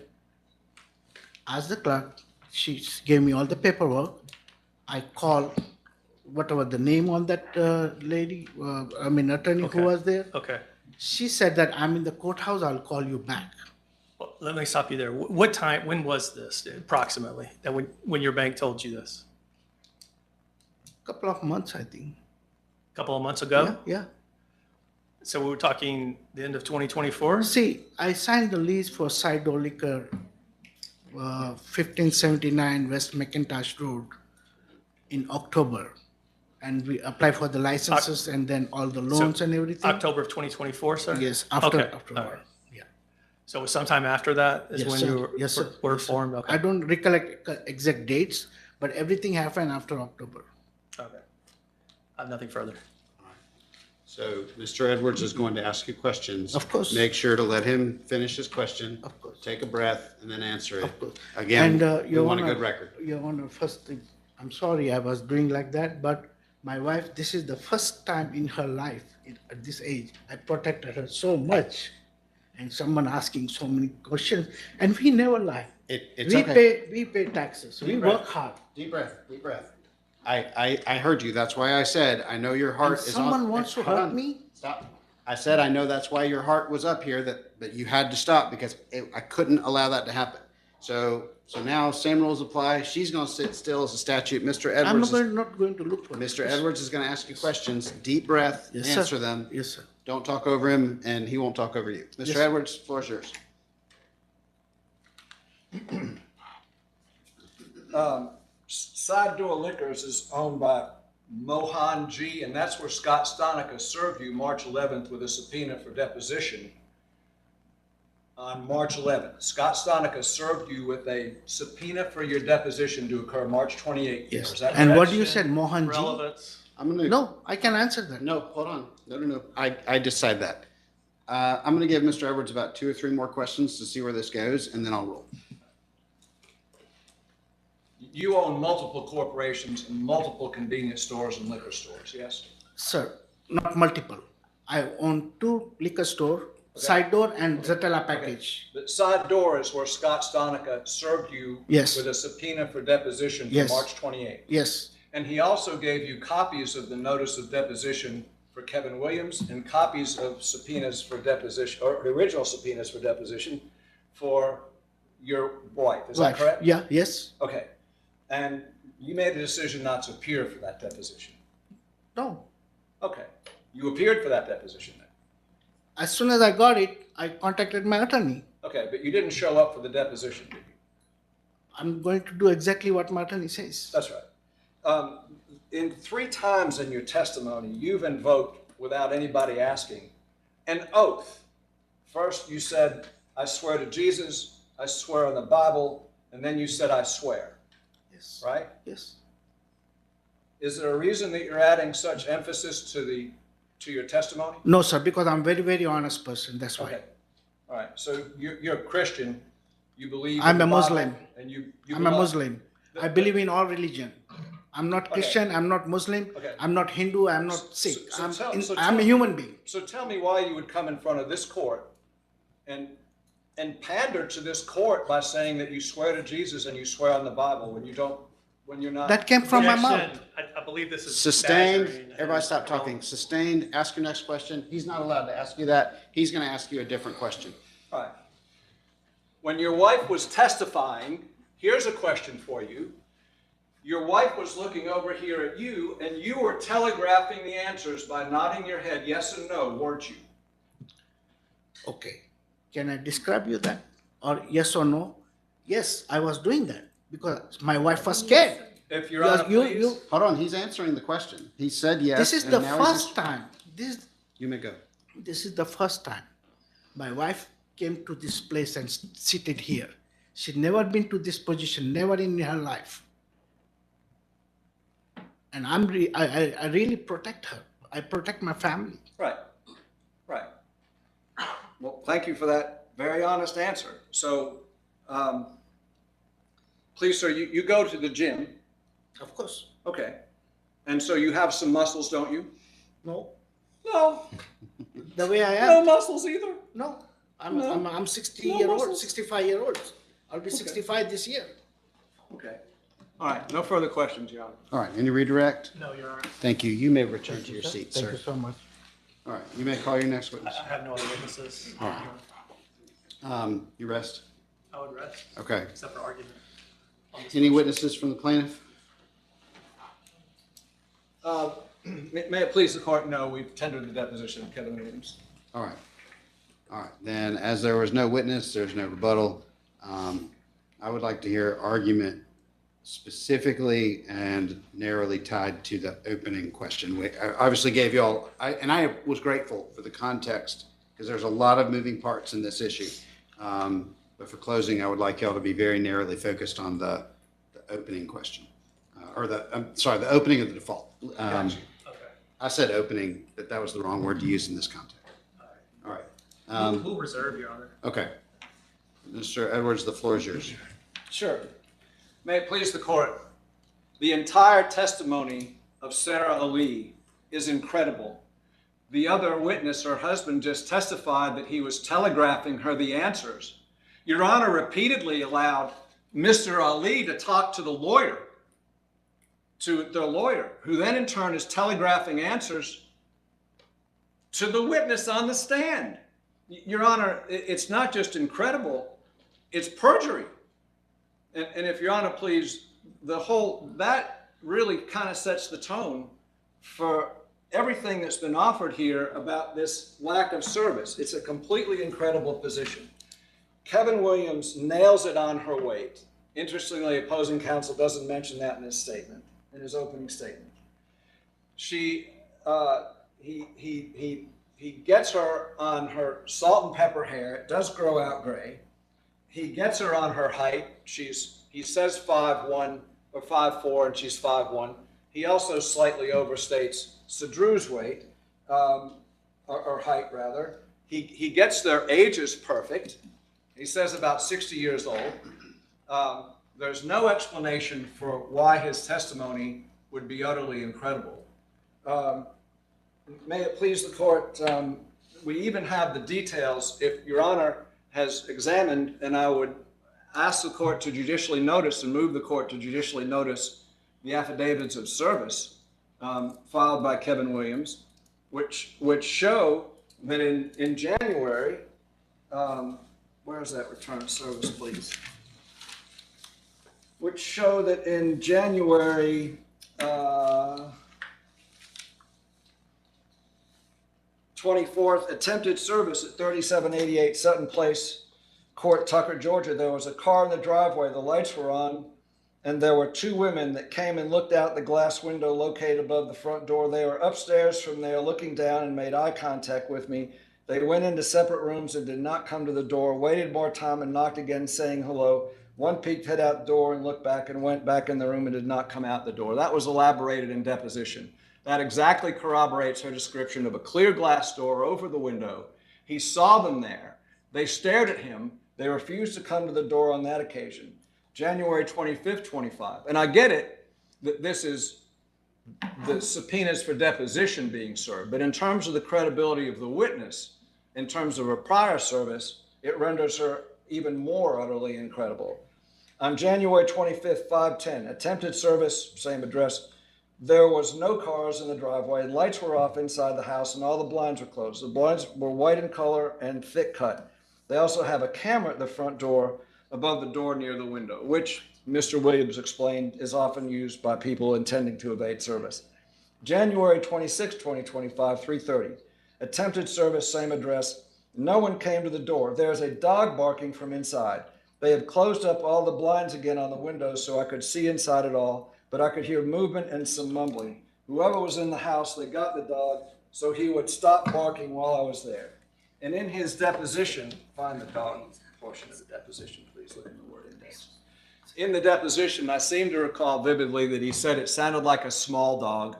asked the clerk, she gave me all the paperwork. I called whatever the name on that lady, attorney Okay. who was there. Okay. She said that I'm in the courthouse, I'll call you back. Well, let me stop you there. What time, when was this approximately, that when your bank told you this? Couple of months, I think. A couple of months ago? Yeah. So we were talking the end of 2024? See, I signed the lease for side door liquor, 1579 West McIntosh Road in October. And we applied for the licenses and then all the loans and everything. October of 2024, sir? Yes, after Okay, October. all right. Yeah. So it was sometime after that is Yes, when sir. you Yes, sir. were Yes, sir. formed? Okay. I don't recollect exact dates, but everything happened after October. Okay. I have nothing further. So Mr. Edwards is going to ask you questions. Of course. Make sure to let him finish his question. Of course. Take a breath and then answer it. Of course. Again, we Your want a Honor, good record. Your Honor, first thing, I'm sorry I was doing like that, but my wife, this is the first time in her life, at this age, I protected her so much. And someone asking so many questions, and we never lie. It's okay. We pay taxes, we Deep work breath. hard. Deep breath, deep breath. I heard you. That's why I said, I know your heart And is someone on. wants to Hold hurt on. me? Stop. I said, I know that's why your heart was up here, that you had to stop because I couldn't allow that to happen. So now same rules apply. She's going to sit still as a statute. Mr. I'm Edwards, not going to look for it. Mr. Edwards is going to ask you questions. Deep breath, Yes, sir. answer them. Yes, sir. Don't talk over him and he won't talk over you. Mr. Yes, sir. Edwards, floor is yours. Side Door Liquors is owned by Mohan G, and that's where Scott Stonica served you March 11th with a subpoena for deposition. On March 11th, Scott Stonica served you with a subpoena for your deposition to occur March 28th. Yes. Is that And what correct? you said, Mohan Ji? Relevance. I'm going to. No, I can answer that. No, hold on. No. I decide that. I'm going to give Mr. Edwards about 2 or 3 more questions to see where this goes, and then I'll roll. You own multiple corporations and multiple convenience stores and liquor stores, yes? Sir, not multiple. I own 2 liquor store, Side Door and Zetela package. The Side Door is where Scott Stonica served you Yes. with a subpoena for deposition for Yes. March 28th. Yes, And he also gave you copies of the notice of deposition for Kevin Williams and copies of subpoenas for deposition, or original subpoenas for deposition for your wife. Is that right. correct? Yeah, yes. Okay. And you made a decision not to appear for that deposition. No. Okay. You appeared for that deposition then. As soon as I got it, I contacted my attorney. Okay, but you didn't show up for the deposition, did you? I'm going to do exactly what my attorney says. That's right. In 3 times in your testimony, you've invoked, without anybody asking, an oath. First, you said, I swear to Jesus, I swear on the Bible, and then you said, I swear, Yes. right? Yes. Is there a reason that you're adding such emphasis to your testimony? No, sir, because I'm very, very honest person. That's why. Okay. All right. So you're a Christian. You believe I'm in the a Bible, Muslim. and you I'm a belong- Muslim. I believe in all religion. I'm not Christian. I'm not Muslim. Okay. I'm not Hindu. I'm not Sikh. I'm tell- a human being. So tell me why you would come in front of this court and pander to this court by saying that you swear to Jesus and you swear on the Bible when you're not. That came from my mouth. Objection. I believe this is Sustained. badgering. Everybody stop talking. Sustained. Ask your next question. He's not allowed to ask you that. He's going to ask you a different question. All right. When your wife was testifying, here's a question for you. Your wife was looking over here at you, and you were telegraphing the answers by nodding your head yes and no, weren't you? Okay. Can I describe you that? Or yes or no? Yes, I was doing that because my wife was scared. If you're Because on a please. Hold on. He's answering the question. He said yes. This is and the now he's first time. You may go. This is the first time my wife came to this place and seated here. She'd never been to this position, never in her life. And I really protect her. I protect my family. Right, right. Well, thank you for that very honest answer. So, please, sir, you go to the gym. Of course. Okay. And so you have some muscles, don't you? No. No, The way I no am. muscles either. No. No. I'm 60 No year old, muscles. 65 year old. I'll be 65 this year. Okay. All right, no further questions, Your Honor. All right. Any redirect? No, Your Honor. Thank you. You may return to your seat, Thank sir. you so much. All right. You may call your next witness. I have no other witnesses. All right. You rest. I would rest, Okay. except for argument. on this Any motion. witnesses from the plaintiff? May it please the court, no, we've tendered the deposition of Kevin Williams. All right. All right. Then as there was no witness, there's no rebuttal. I would like to hear argument specifically and narrowly tied to the opening question. I obviously gave you all, and I was grateful for the context because there's a lot of moving parts in this issue. But for closing, I would like y'all to be very narrowly focused on the opening question, the opening of the default. Gotcha. Okay. I said opening, that was the wrong word to use in this context. All right. We'll reserve, Your Honor. Okay. Mr. Edwards, the floor is yours. Sure. May it please the court. The entire testimony of Sarah Ali is incredible. The other witness, her husband, just testified that he was telegraphing her the answers. Your Honor repeatedly allowed Mr. Ali to talk to the lawyer, who then in turn is telegraphing answers to the witness on the stand. Your Honor, it's not just incredible, it's perjury. And if Your Honor, please, that really kind of sets the tone for everything that's been offered here about this lack of service. It's a completely incredible position. Kevin Williams nails it on her weight. Interestingly, opposing counsel doesn't mention that in his statement, in his opening statement. He gets her on her salt and pepper hair. It does grow out gray. He gets her on her height. He says 5'1" or 5'4", and she's 5'1". He also slightly overstates Sadru's weight, or height rather. He gets their ages perfect. He says about 60 years old. There's no explanation for why his testimony would be utterly incredible. May it please the court, we even have the details, if Your Honor has examined, and I would ask the court to judicially notice and move the court to judicially notice the affidavits of service filed by Kevin Williams, which show that in January, where's that return of service, please? Which show that in January 24th, attempted service at 3788 Sutton Place Court, Tucker, Georgia. There was a car in the driveway, the lights were on, and there were two women that came and looked out the glass window located above the front door. They were upstairs from there looking down and made eye contact with me. They went into separate rooms and did not come to the door, waited more time and knocked again saying hello. One peeked head out the door and looked back and went back in the room and did not come out the door. That was elaborated in deposition. That exactly corroborates her description of a clear glass door over the window. He saw them there. They stared at him. They refused to come to the door on that occasion. January 25th, 25. And I get it that this is the subpoenas for deposition being served, but in terms of the credibility of the witness, in terms of her prior service, it renders her even more utterly incredible. On January 25th, 5:10, attempted service, same address. There was no cars in the driveway. Lights were off inside the house and all the blinds were closed. The blinds were white in color and thick cut. They also have a camera at the front door above the door near the window, which Mr. Williams explained is often used by people intending to evade service. January 26, 2025, 3:30. Attempted service, same address. No one came to the door. There's a dog barking from inside. They had closed up all the blinds again on the windows so I could see inside it all, but I could hear movement and some mumbling. Whoever was in the house, they got the dog so he would stop barking while I was there. And in his deposition, find the dog portion of the deposition, please, look in the word index. In the deposition, I seem to recall vividly that he said it sounded like a small dog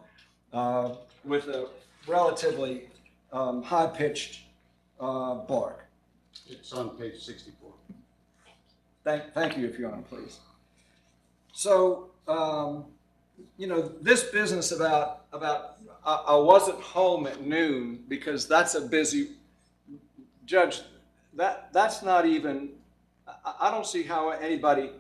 with a relatively high-pitched bark. It's on page 64. Thank you, if you're on, please. So, this business about I wasn't home at noon because that's a busy, Judge, that's not even, I don't see how anybody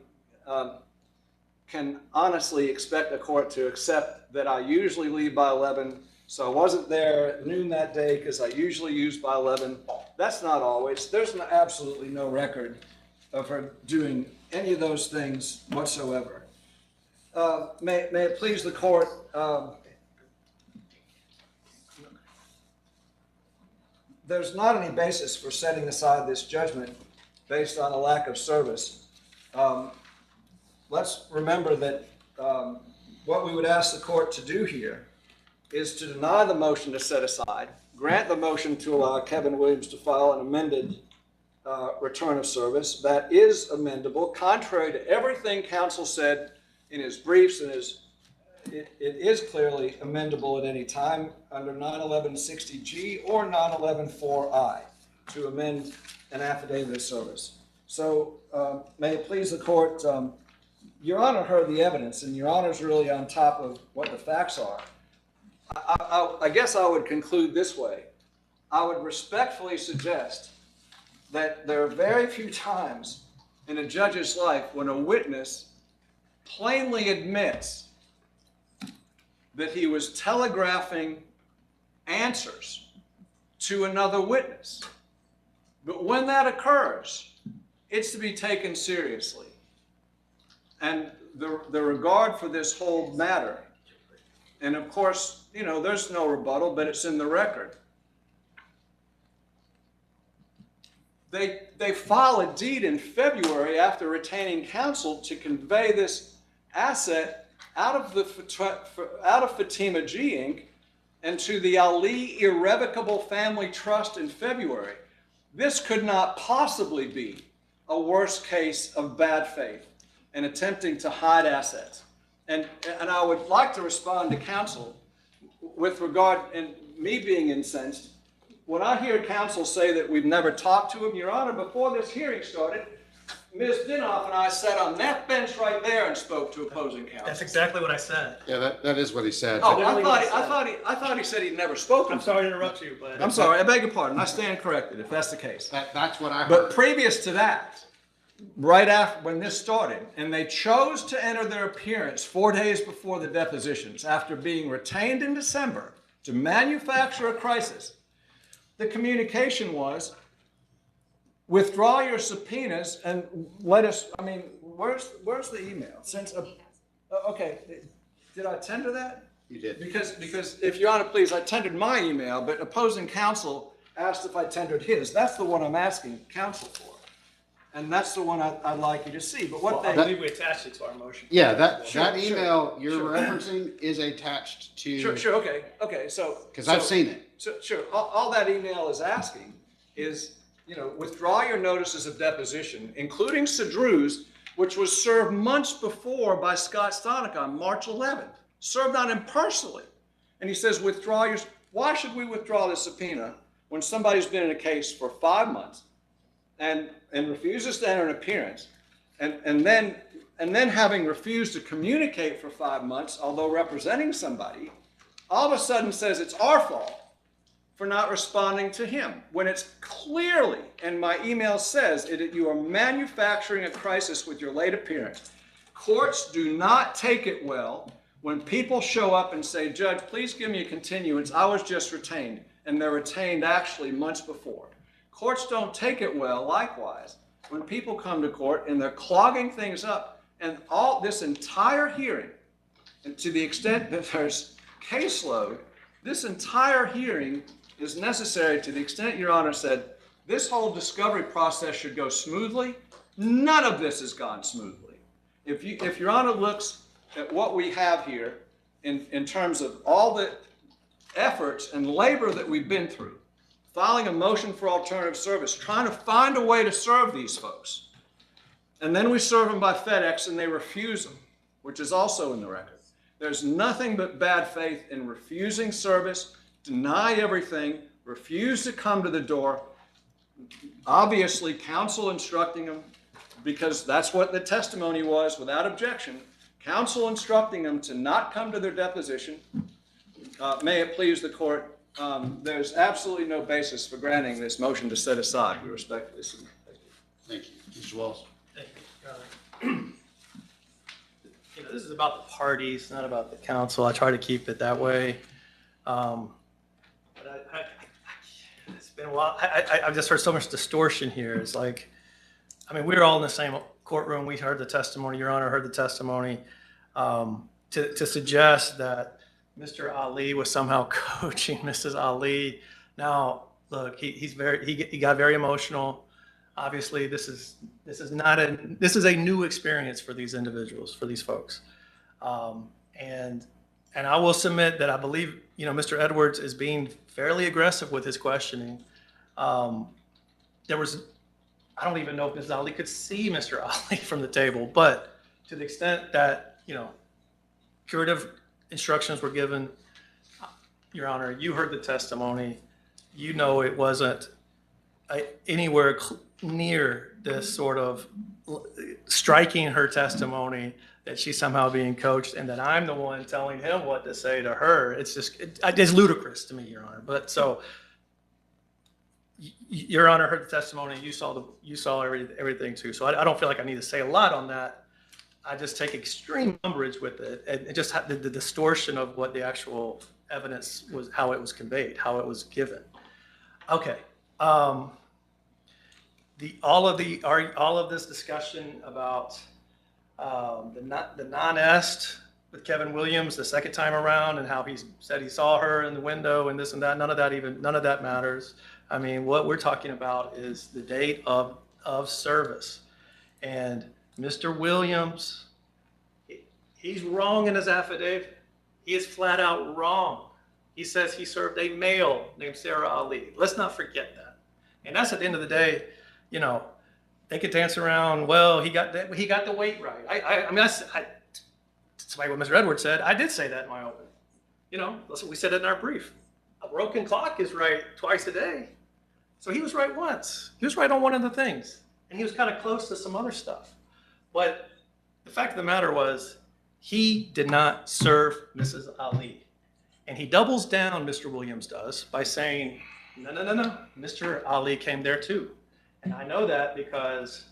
can honestly expect a court to accept that I usually leave by 11, so I wasn't there at noon that day because I usually use by 11. That's not always. There's absolutely no record of her doing any of those things whatsoever. May it please the court, there's not any basis for setting aside this judgment based on a lack of service. Let's remember that what we would ask the court to do here is to deny the motion to set aside, grant the motion to allow Kevin Williams to file an amended return of service that is amendable, contrary to everything counsel said in his briefs and it is clearly amendable at any time under 91160G or 911-4I to amend an affidavit of service. So may it please the court, Your Honor heard the evidence, and Your Honor's really on top of what the facts are. I guess I would conclude this way. I would respectfully suggest that there are very few times in a judge's life when a witness plainly admits that he was telegraphing answers to another witness. But when that occurs, it's to be taken seriously. And the regard for this whole matter, and of course, you know, there's no rebuttal, but it's in the record. They file a deed in February after retaining counsel to convey this asset out of Fatima G. Inc. and to the Ali Irrevocable Family Trust in February. This could not possibly be a worse case of bad faith and attempting to hide assets. And I would like to respond to counsel with regard, and me being incensed, when I hear counsel say that we've never talked to him, Your Honor, before this hearing started, Ms. Dinoff and I sat on that bench right there and spoke to opposing counsel. That's exactly what I said. Yeah, that is what he said. Oh, Literally what I thought he said he'd never spoken. I'm sorry to interrupt you, but. I'm sorry, I beg your pardon. I stand corrected if that's the case. That's what I heard. But previous to that, right after when this started, and they chose to enter their appearance 4 days before the depositions after being retained in December to manufacture a crisis, the communication was, withdraw your subpoenas and let us, I mean, where's the email? Okay, did I tender that? You did. Because if Your Honor, please, I tendered my email, but opposing counsel asked if I tendered his. That's the one I'm asking counsel for. And that's the one I'd like you to see. But what I they, believe we attached it to our motion. Yeah, that Sure, email you're sure. referencing is attached to. sure, okay, so. Because I've seen it. So, sure, all that email is asking is, you know, withdraw your notices of deposition, including Cedrew's, which was served months before by Scott Stonick on March 11th, served on him personally. And he says, withdraw your, why should we withdraw the subpoena when somebody's been in a case for 5 months and refuses to enter an appearance, and then having refused to communicate for 5 months, although representing somebody, all of a sudden says it's our fault for not responding to him, when it's clearly, and my email says, you are manufacturing a crisis with your late appearance. Courts do not take it well when people show up and say, Judge, please give me a continuance. I was just retained, and they're retained actually months before. Courts don't take it well, likewise, when people come to court and they're clogging things up, and all this entire hearing, and to the extent that there's caseload, this entire hearing is necessary to the extent Your Honor said this whole discovery process should go smoothly. None of this has gone smoothly. If Your Honor looks at what we have here in terms of all the efforts and labor that we've been through, filing a motion for alternative service, trying to find a way to serve these folks, and then we serve them by FedEx and they refuse them, which is also in the record. There's nothing but bad faith in refusing service, deny everything, refuse to come to the door, obviously counsel instructing them, because that's what the testimony was without objection, counsel instructing them to not come to their deposition. May it please the court, there's absolutely no basis for granting this motion to set aside. We respectfully submit. Thank you. Mr. Walls. Thank you, Your Honor. You know, this is about the parties, not about the council. I try to keep it that way. But it's been a while. I've just heard so much distortion here. It's like, I mean, we were all in the same courtroom. We heard the testimony. Your Honor heard the testimony. To suggest that Mr. Ali was somehow coaching Mrs. Ali. Now, look, he got very emotional. Obviously, this is a new experience for these individuals, for these folks, and I will submit that I believe, you know, Mr. Edwards is being fairly aggressive with his questioning. There was, I don't even know if Mrs. Ali could see Mr. Ali from the table, but to the extent that, you know, curative instructions were given. Your Honor, you heard the testimony. You know it wasn't anywhere near this sort of striking her testimony that she's somehow being coached and that I'm the one telling him what to say to her. It's just, it's ludicrous to me, Your Honor. But so, Your Honor heard the testimony. You saw everything too. So I don't feel like I need to say a lot on that. I just take extreme umbrage with it, and just the distortion of what the actual evidence was, how it was conveyed, how it was given. Okay. All of this discussion about the non-est with Kevin Williams the second time around, and how he said he saw her in the window and this and that. None of that matters. I mean, what we're talking about is the date of service, and Mr. Williams, he's wrong in his affidavit. He is flat out wrong. He says he served a male named Sarah Ali. Let's not forget that. And that's at the end of the day, you know, they could dance around, well, he got the weight right. I mean, despite what Mr. Edwards said, I did say that in my open. You know, that's what we said in our brief. A broken clock is right twice a day. So he was right once. He was right on one of the things. And he was kind of close to some other stuff. But the fact of the matter was, he did not serve Mrs. Ali. And he doubles down, Mr. Williams does, by saying, no, Mr. Ali came there too. And I know that because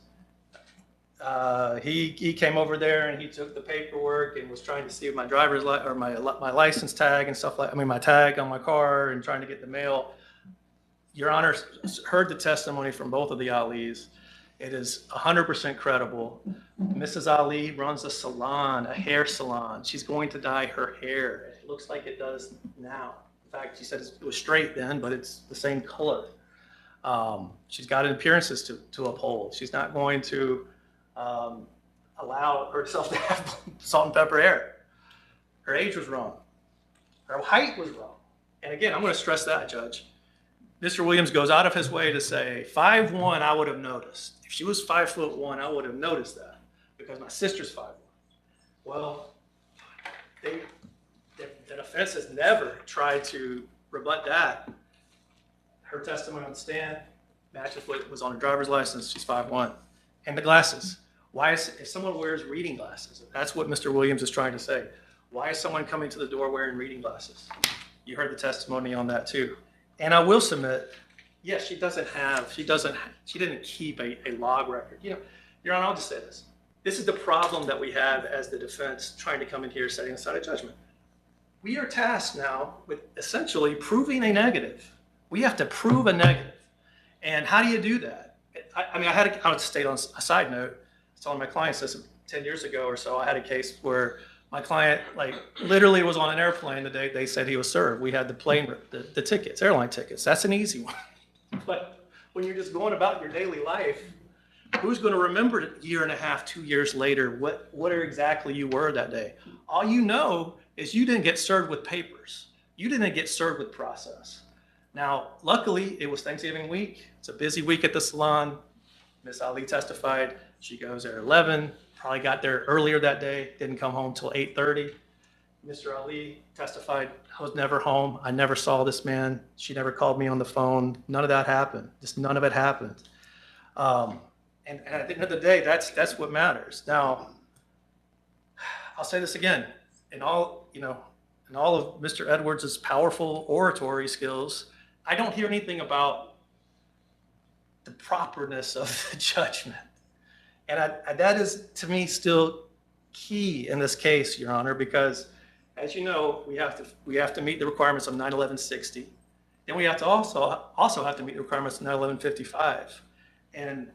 he came over there and he took the paperwork and was trying to see my driver's my license tag and stuff my tag on my car, and trying to get the mail. Your Honor heard the testimony from both of the Alis. It is 100% credible. Mrs. Ali runs a salon, a hair salon. She's going to dye her hair. It looks like it does now. In fact, she said it was straight then, but it's the same color. She's got appearances to uphold. She's not going to allow herself to have salt and pepper hair. Her age was wrong. Her height was wrong. And again, I'm going to stress that, Judge. Mr. Williams goes out of his way to say 5'1", I would have noticed. If she was 5'1", I would have noticed that because my sister's 5'1". Well, the defense has never tried to rebut that. Her testimony on the stand matches what was on her driver's license. She's 5'1". And the glasses. If someone wears reading glasses, that's what Mr. Williams is trying to say. Why is someone coming to the door wearing reading glasses? You heard the testimony on that too. And I will submit, yes, she didn't keep a log record. You know, Your Honor, I'll just say this. This is the problem that we have as the defense trying to come in here setting aside a judgment. We are tasked now with essentially proving a negative. We have to prove a negative. And how do you do that? I would state on a side note, I was telling my clients this 10 years ago or so, I had a case where my client literally was on an airplane the day they said he was served. We had the tickets, airline tickets. That's an easy one. But when you're just going about your daily life, who's going to remember a year and a half, 2 years later, what exactly you were that day? All you know is you didn't get served with papers. You didn't get served with process. Now, luckily, it was Thanksgiving week. It's a busy week at the salon. Miss Ali testified. She goes there at 11, probably got there earlier that day, didn't come home till 8:30. Mr. Ali testified, I was never home. I never saw this man. She never called me on the phone. None of that happened. Just none of it happened. And at the end of the day, that's what matters. Now, I'll say this again. In all of Mr. Edwards' powerful oratory skills, I don't hear anything about the properness of the judgment. And that is, to me, still key in this case, Your Honor, because, as you know, we have to meet the requirements of 9/11/60. Then we have to also have to meet the requirements of 9/11/55. And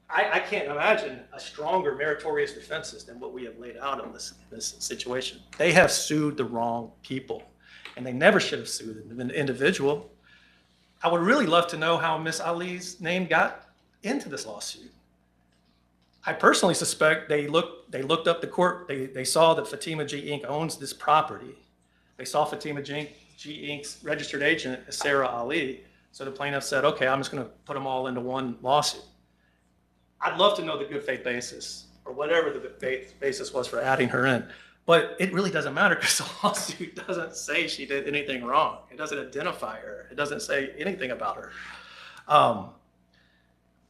I can't imagine a stronger meritorious defenses than what we have laid out in this situation. They have sued the wrong people, and they never should have sued an individual. I would really love to know how Miss Ali's name got into this lawsuit. I personally suspect they looked up the court. They saw that Fatima G. Inc. owns this property. They saw Fatima G. Inc.'s registered agent as Sarah Ali. So the plaintiff said, okay, I'm just going to put them all into one lawsuit. I'd love to know the good faith basis or whatever the good faith basis was for adding her in. But it really doesn't matter because the lawsuit doesn't say she did anything wrong. It doesn't identify her. It doesn't say anything about her.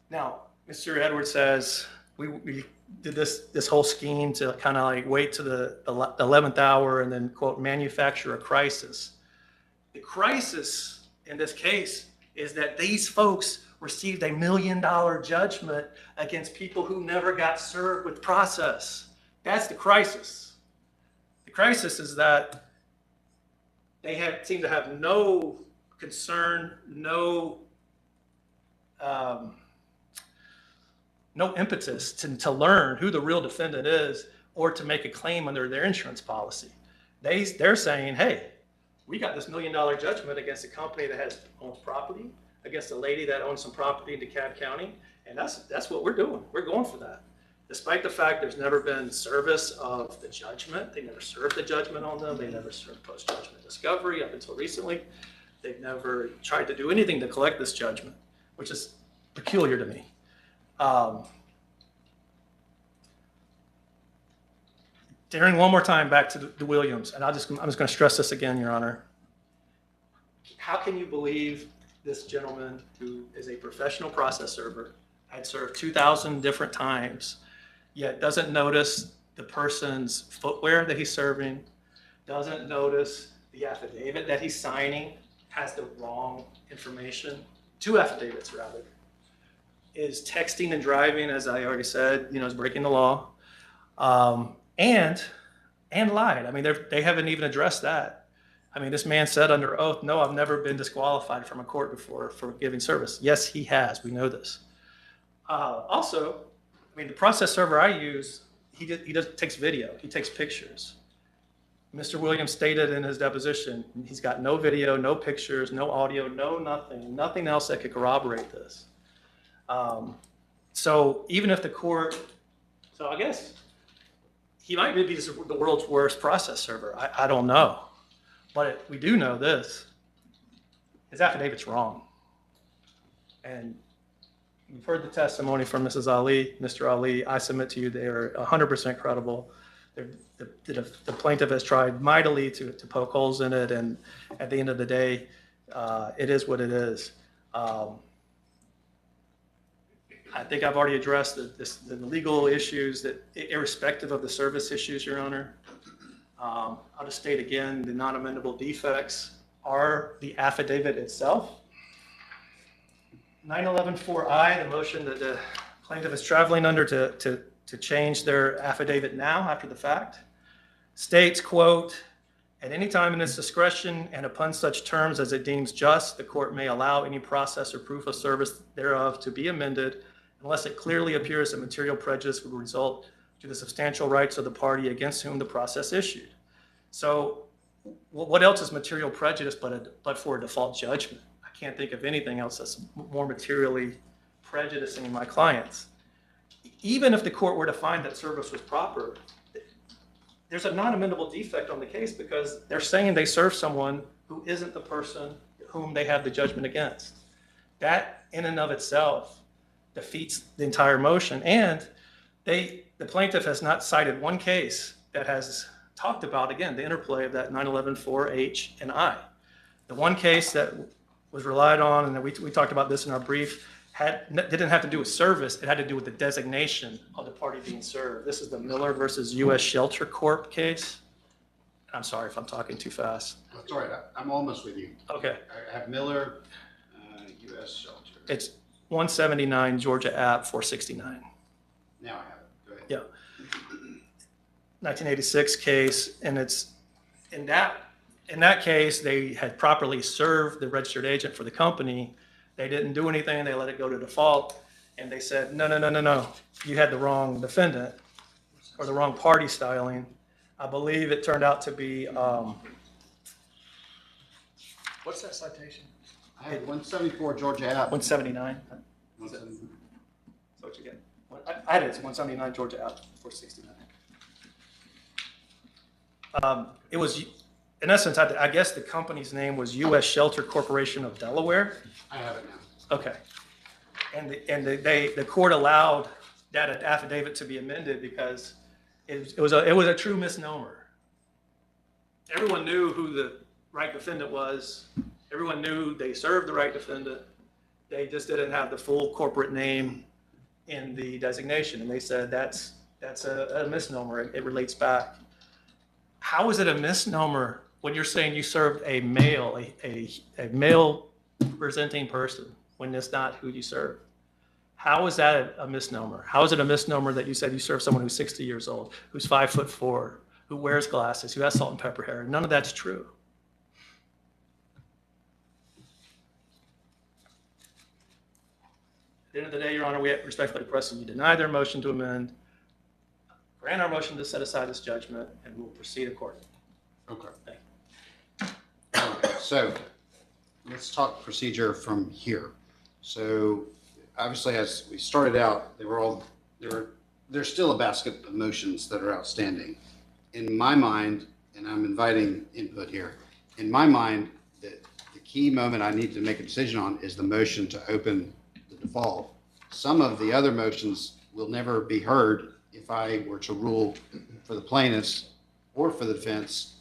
Now, Mr. Edwards says we did this whole scheme to kind of like wait to the 11th hour and then, quote, manufacture a crisis. The crisis in this case is that these folks received $1 million judgment against people who never got served with process. That's the crisis. The crisis is that they seem to have no concern, no impetus to learn who the real defendant is or to make a claim under their insurance policy. They're saying, hey, we got this $1 million judgment against a company that owns property, against a lady that owns some property in DeKalb County, and that's what we're doing. We're going for that. Despite the fact there's never been service of the judgment, they never served the judgment on them, they never served post-judgment discovery up until recently. They've never tried to do anything to collect this judgment, which is peculiar to me. Daring one more time back to the Williams, and I'm just going to stress this again, Your Honor. How can you believe this gentleman, who is a professional process server, had served 2,000 different times, yet doesn't notice the person's footwear that he's serving, doesn't notice the affidavit that he's signing has the wrong information, 2 affidavits rather, is texting and driving, as I already said, is breaking the law, and lied. I mean, they haven't even addressed that. I mean, this man said under oath, no, I've never been disqualified from a court before for giving service. Yes, he has. We know this. Also, I mean, the process server I use, he takes video. He takes pictures. Mr. Williams stated in his deposition, he's got no video, no pictures, no audio, no nothing else that could corroborate this. So even if the court, so I guess he might be the world's worst process server. I don't know. But we do know this. His affidavit's wrong. And you've heard the testimony from Mrs. Ali, Mr. Ali. I submit to you they are 100% credible. The plaintiff has tried mightily to poke holes in it, and at the end of the day, it is what it is. I think I've already addressed the legal issues, that irrespective of the service issues, Your Honor. I'll just state again, the non-amendable defects are the affidavit itself. 911-4I, the motion that the plaintiff is traveling under to change their affidavit now after the fact, states, quote, at any time in its discretion and upon such terms as it deems just, the court may allow any process or proof of service thereof to be amended unless it clearly appears that material prejudice would result to the substantial rights of the party against whom the process issued. So what else is material prejudice but for a default judgment? I can't think of anything else that's more materially prejudicing my clients. Even if the court were to find that service was proper, there's a non-amendable defect on the case because they're saying they served someone who isn't the person whom they have the judgment against. That in and of itself defeats the entire motion. And the plaintiff has not cited one case that has talked about, again, the interplay of that 911-4H and I. The one case that was relied on, and we talked about this in our brief, didn't have to do with service. It had to do with the designation of the party being served. This is the Miller versus U.S. Shelter Corp case. I'm sorry if I'm talking too fast. That's all right. I'm almost with you. Okay. I have Miller, U.S. Shelter. It's 179 Georgia App 469. Now I have it. Go ahead. Yeah. 1986 case, and it's in that case they had properly served the registered agent for the company. They didn't do anything. They let it go to default, and they said, no, you had the wrong defendant or the wrong party styling. I believe it turned out to be. What's that citation? I had 174 Georgia App. 179. That's what you get. I had it. It's 179 Georgia App 469. It was, in essence, I guess the company's name was U.S. Shelter Corporation of Delaware. I have it now. Okay. And the court allowed that affidavit to be amended because it was a true misnomer. everyone knew who the right defendant was. Everyone knew they served the right defendant. They just didn't have the full corporate name in the designation. And they said that's a misnomer. It relates back. How is it a misnomer when you're saying you served a male, a male presenting person, when that's not who you served? How is that a misnomer? How is it a misnomer that you said you served someone who's 60 years old, who's 5'4", who wears glasses, who has salt and pepper hair? None of that's true. At the end of the day, Your Honor, we respectfully request that you deny their motion to amend, grant our motion to set aside this judgment, and we'll proceed accordingly. Okay. Thank Okay, so let's talk procedure from here. So obviously, as we started out, there's still a basket of motions that are outstanding. In my mind, and I'm inviting input here, in my mind, the key moment I need to make a decision on is the motion to open the default. Some of the other motions will never be heard if I were to rule for the plaintiffs or for the defense,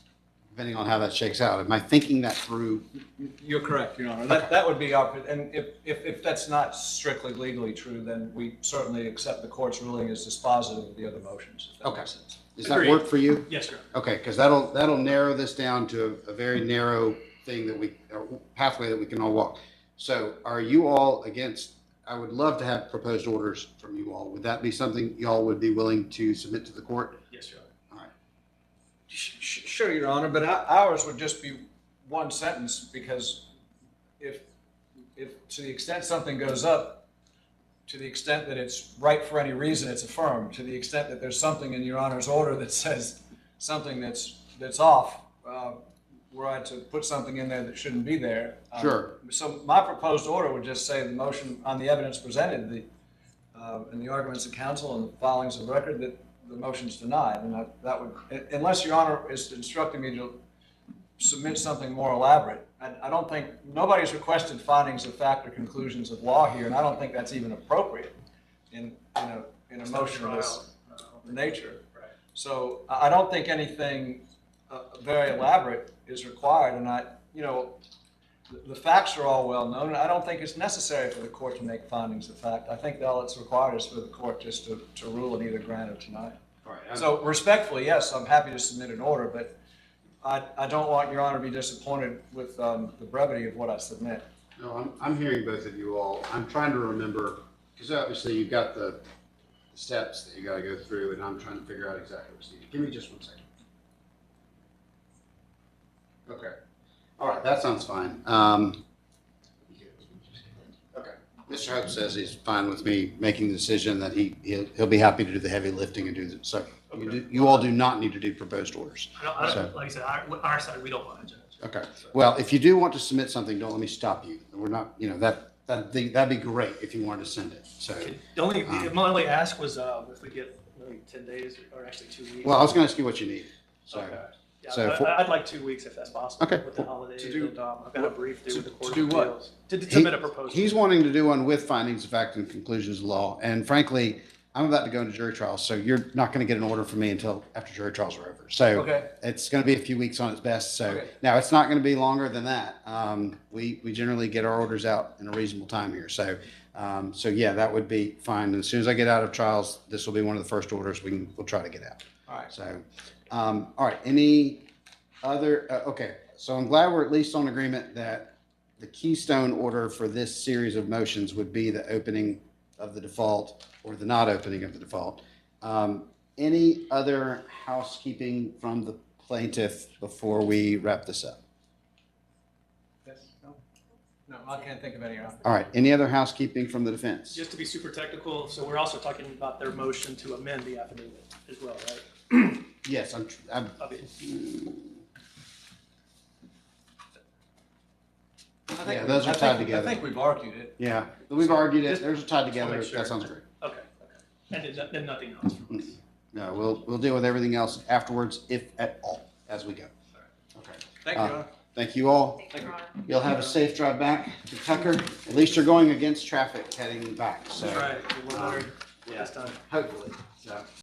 depending on how that shakes out. Am I thinking that through? You're correct, Your Honor. That would be our, and if that's not strictly legally true, then we certainly accept the court's ruling as dispositive of the other motions. If that Okay. makes sense. Does that Agreed. work for you? Yes, Your Honor. Okay, because that'll narrow this down to a very narrow thing pathway that we can all walk. So are you all against, I would love to have proposed orders from you all. Would that be something y'all would be willing to submit to the court? Yes, Your Honor. All right. Sure, Your Honor, but ours would just be one sentence, because if to the extent something goes up, to the extent that it's right for any reason, it's affirmed. To the extent that there's something in Your Honor's order that says something that's off, were I to put something in there that shouldn't be there. Sure. So my proposed order would just say the motion on the evidence presented, and the arguments of counsel and the filings of record, that the motion's denied. And that would, unless Your Honor is instructing me to submit something more elaborate. I don't think, nobody's requested findings of fact or conclusions of law here, and I don't think that's even appropriate in a motion of this nature. Right. So I don't think anything very elaborate is required, and the facts are all well known, and I don't think it's necessary for the court to make findings of fact. I think that all that's required is for the court just to rule it either grant or deny. All right. So respectfully, yes, I'm happy to submit an order, but I don't want Your Honor to be disappointed with the brevity of what I submit. No, I'm hearing both of you all. I'm trying to remember, because obviously you've got the steps that you got to go through, and I'm trying to figure out exactly what's needed. Give me just 1 second. Okay. All right, that sounds fine. Okay. Mr. Hope says he's fine with me making the decision that he'll be happy to do the heavy lifting and do the, so you all do not need to do proposed orders. I So- don't, like I said, our side, we don't want to judge. Okay. Well, if you do want to submit something, don't let me stop you. We're not, that'd be great if you wanted to send it. So, My only ask was if we get maybe 10 days or actually 2 weeks. well, I was going to ask you what you need. So, Okay. Yeah, so I'd like 2 weeks if that's possible. Okay. With the holidays. To do- and, I've got a brief due with the Court to of do what? Appeals. To submit a proposal. he's wanting to do one with findings of fact and conclusions of law. And frankly, I'm about to go into jury trials, so you're not going to get an order from me until after jury trials are over. So Okay. it's going to be a few weeks on its best. So Okay. now it's not going to be longer than that. We generally get our orders out in a reasonable time here. So yeah, that would be fine. And as soon as I get out of trials, this will be one of the first orders we'll try to get out. All right. So, all right, any other, okay, so I'm glad we're at least on agreement that the keystone order for this series of motions would be the opening of the default or the not opening of the default. Any other housekeeping from the plaintiff before we wrap this up? No, I can't think of any. Your Honor. All right, any other housekeeping from the defense? Just to be super technical, so we're also talking about their motion to amend the affidavit as well, right? Yes, I'm Okay. Yeah, those are tied together. I think we've argued it. yeah, we've argued it, Just- those are tied just wanna together, make sure. that sounds great. Okay. And then nothing else from us. No, we'll deal with everything else afterwards, if at all, as we go. Okay. Thank you, Your Honor. Thank you all. Thank you, Your Honor. You'll have a safe drive back to Tucker. At least you're going against traffic heading back, so That's right. We're better this time. hopefully. So.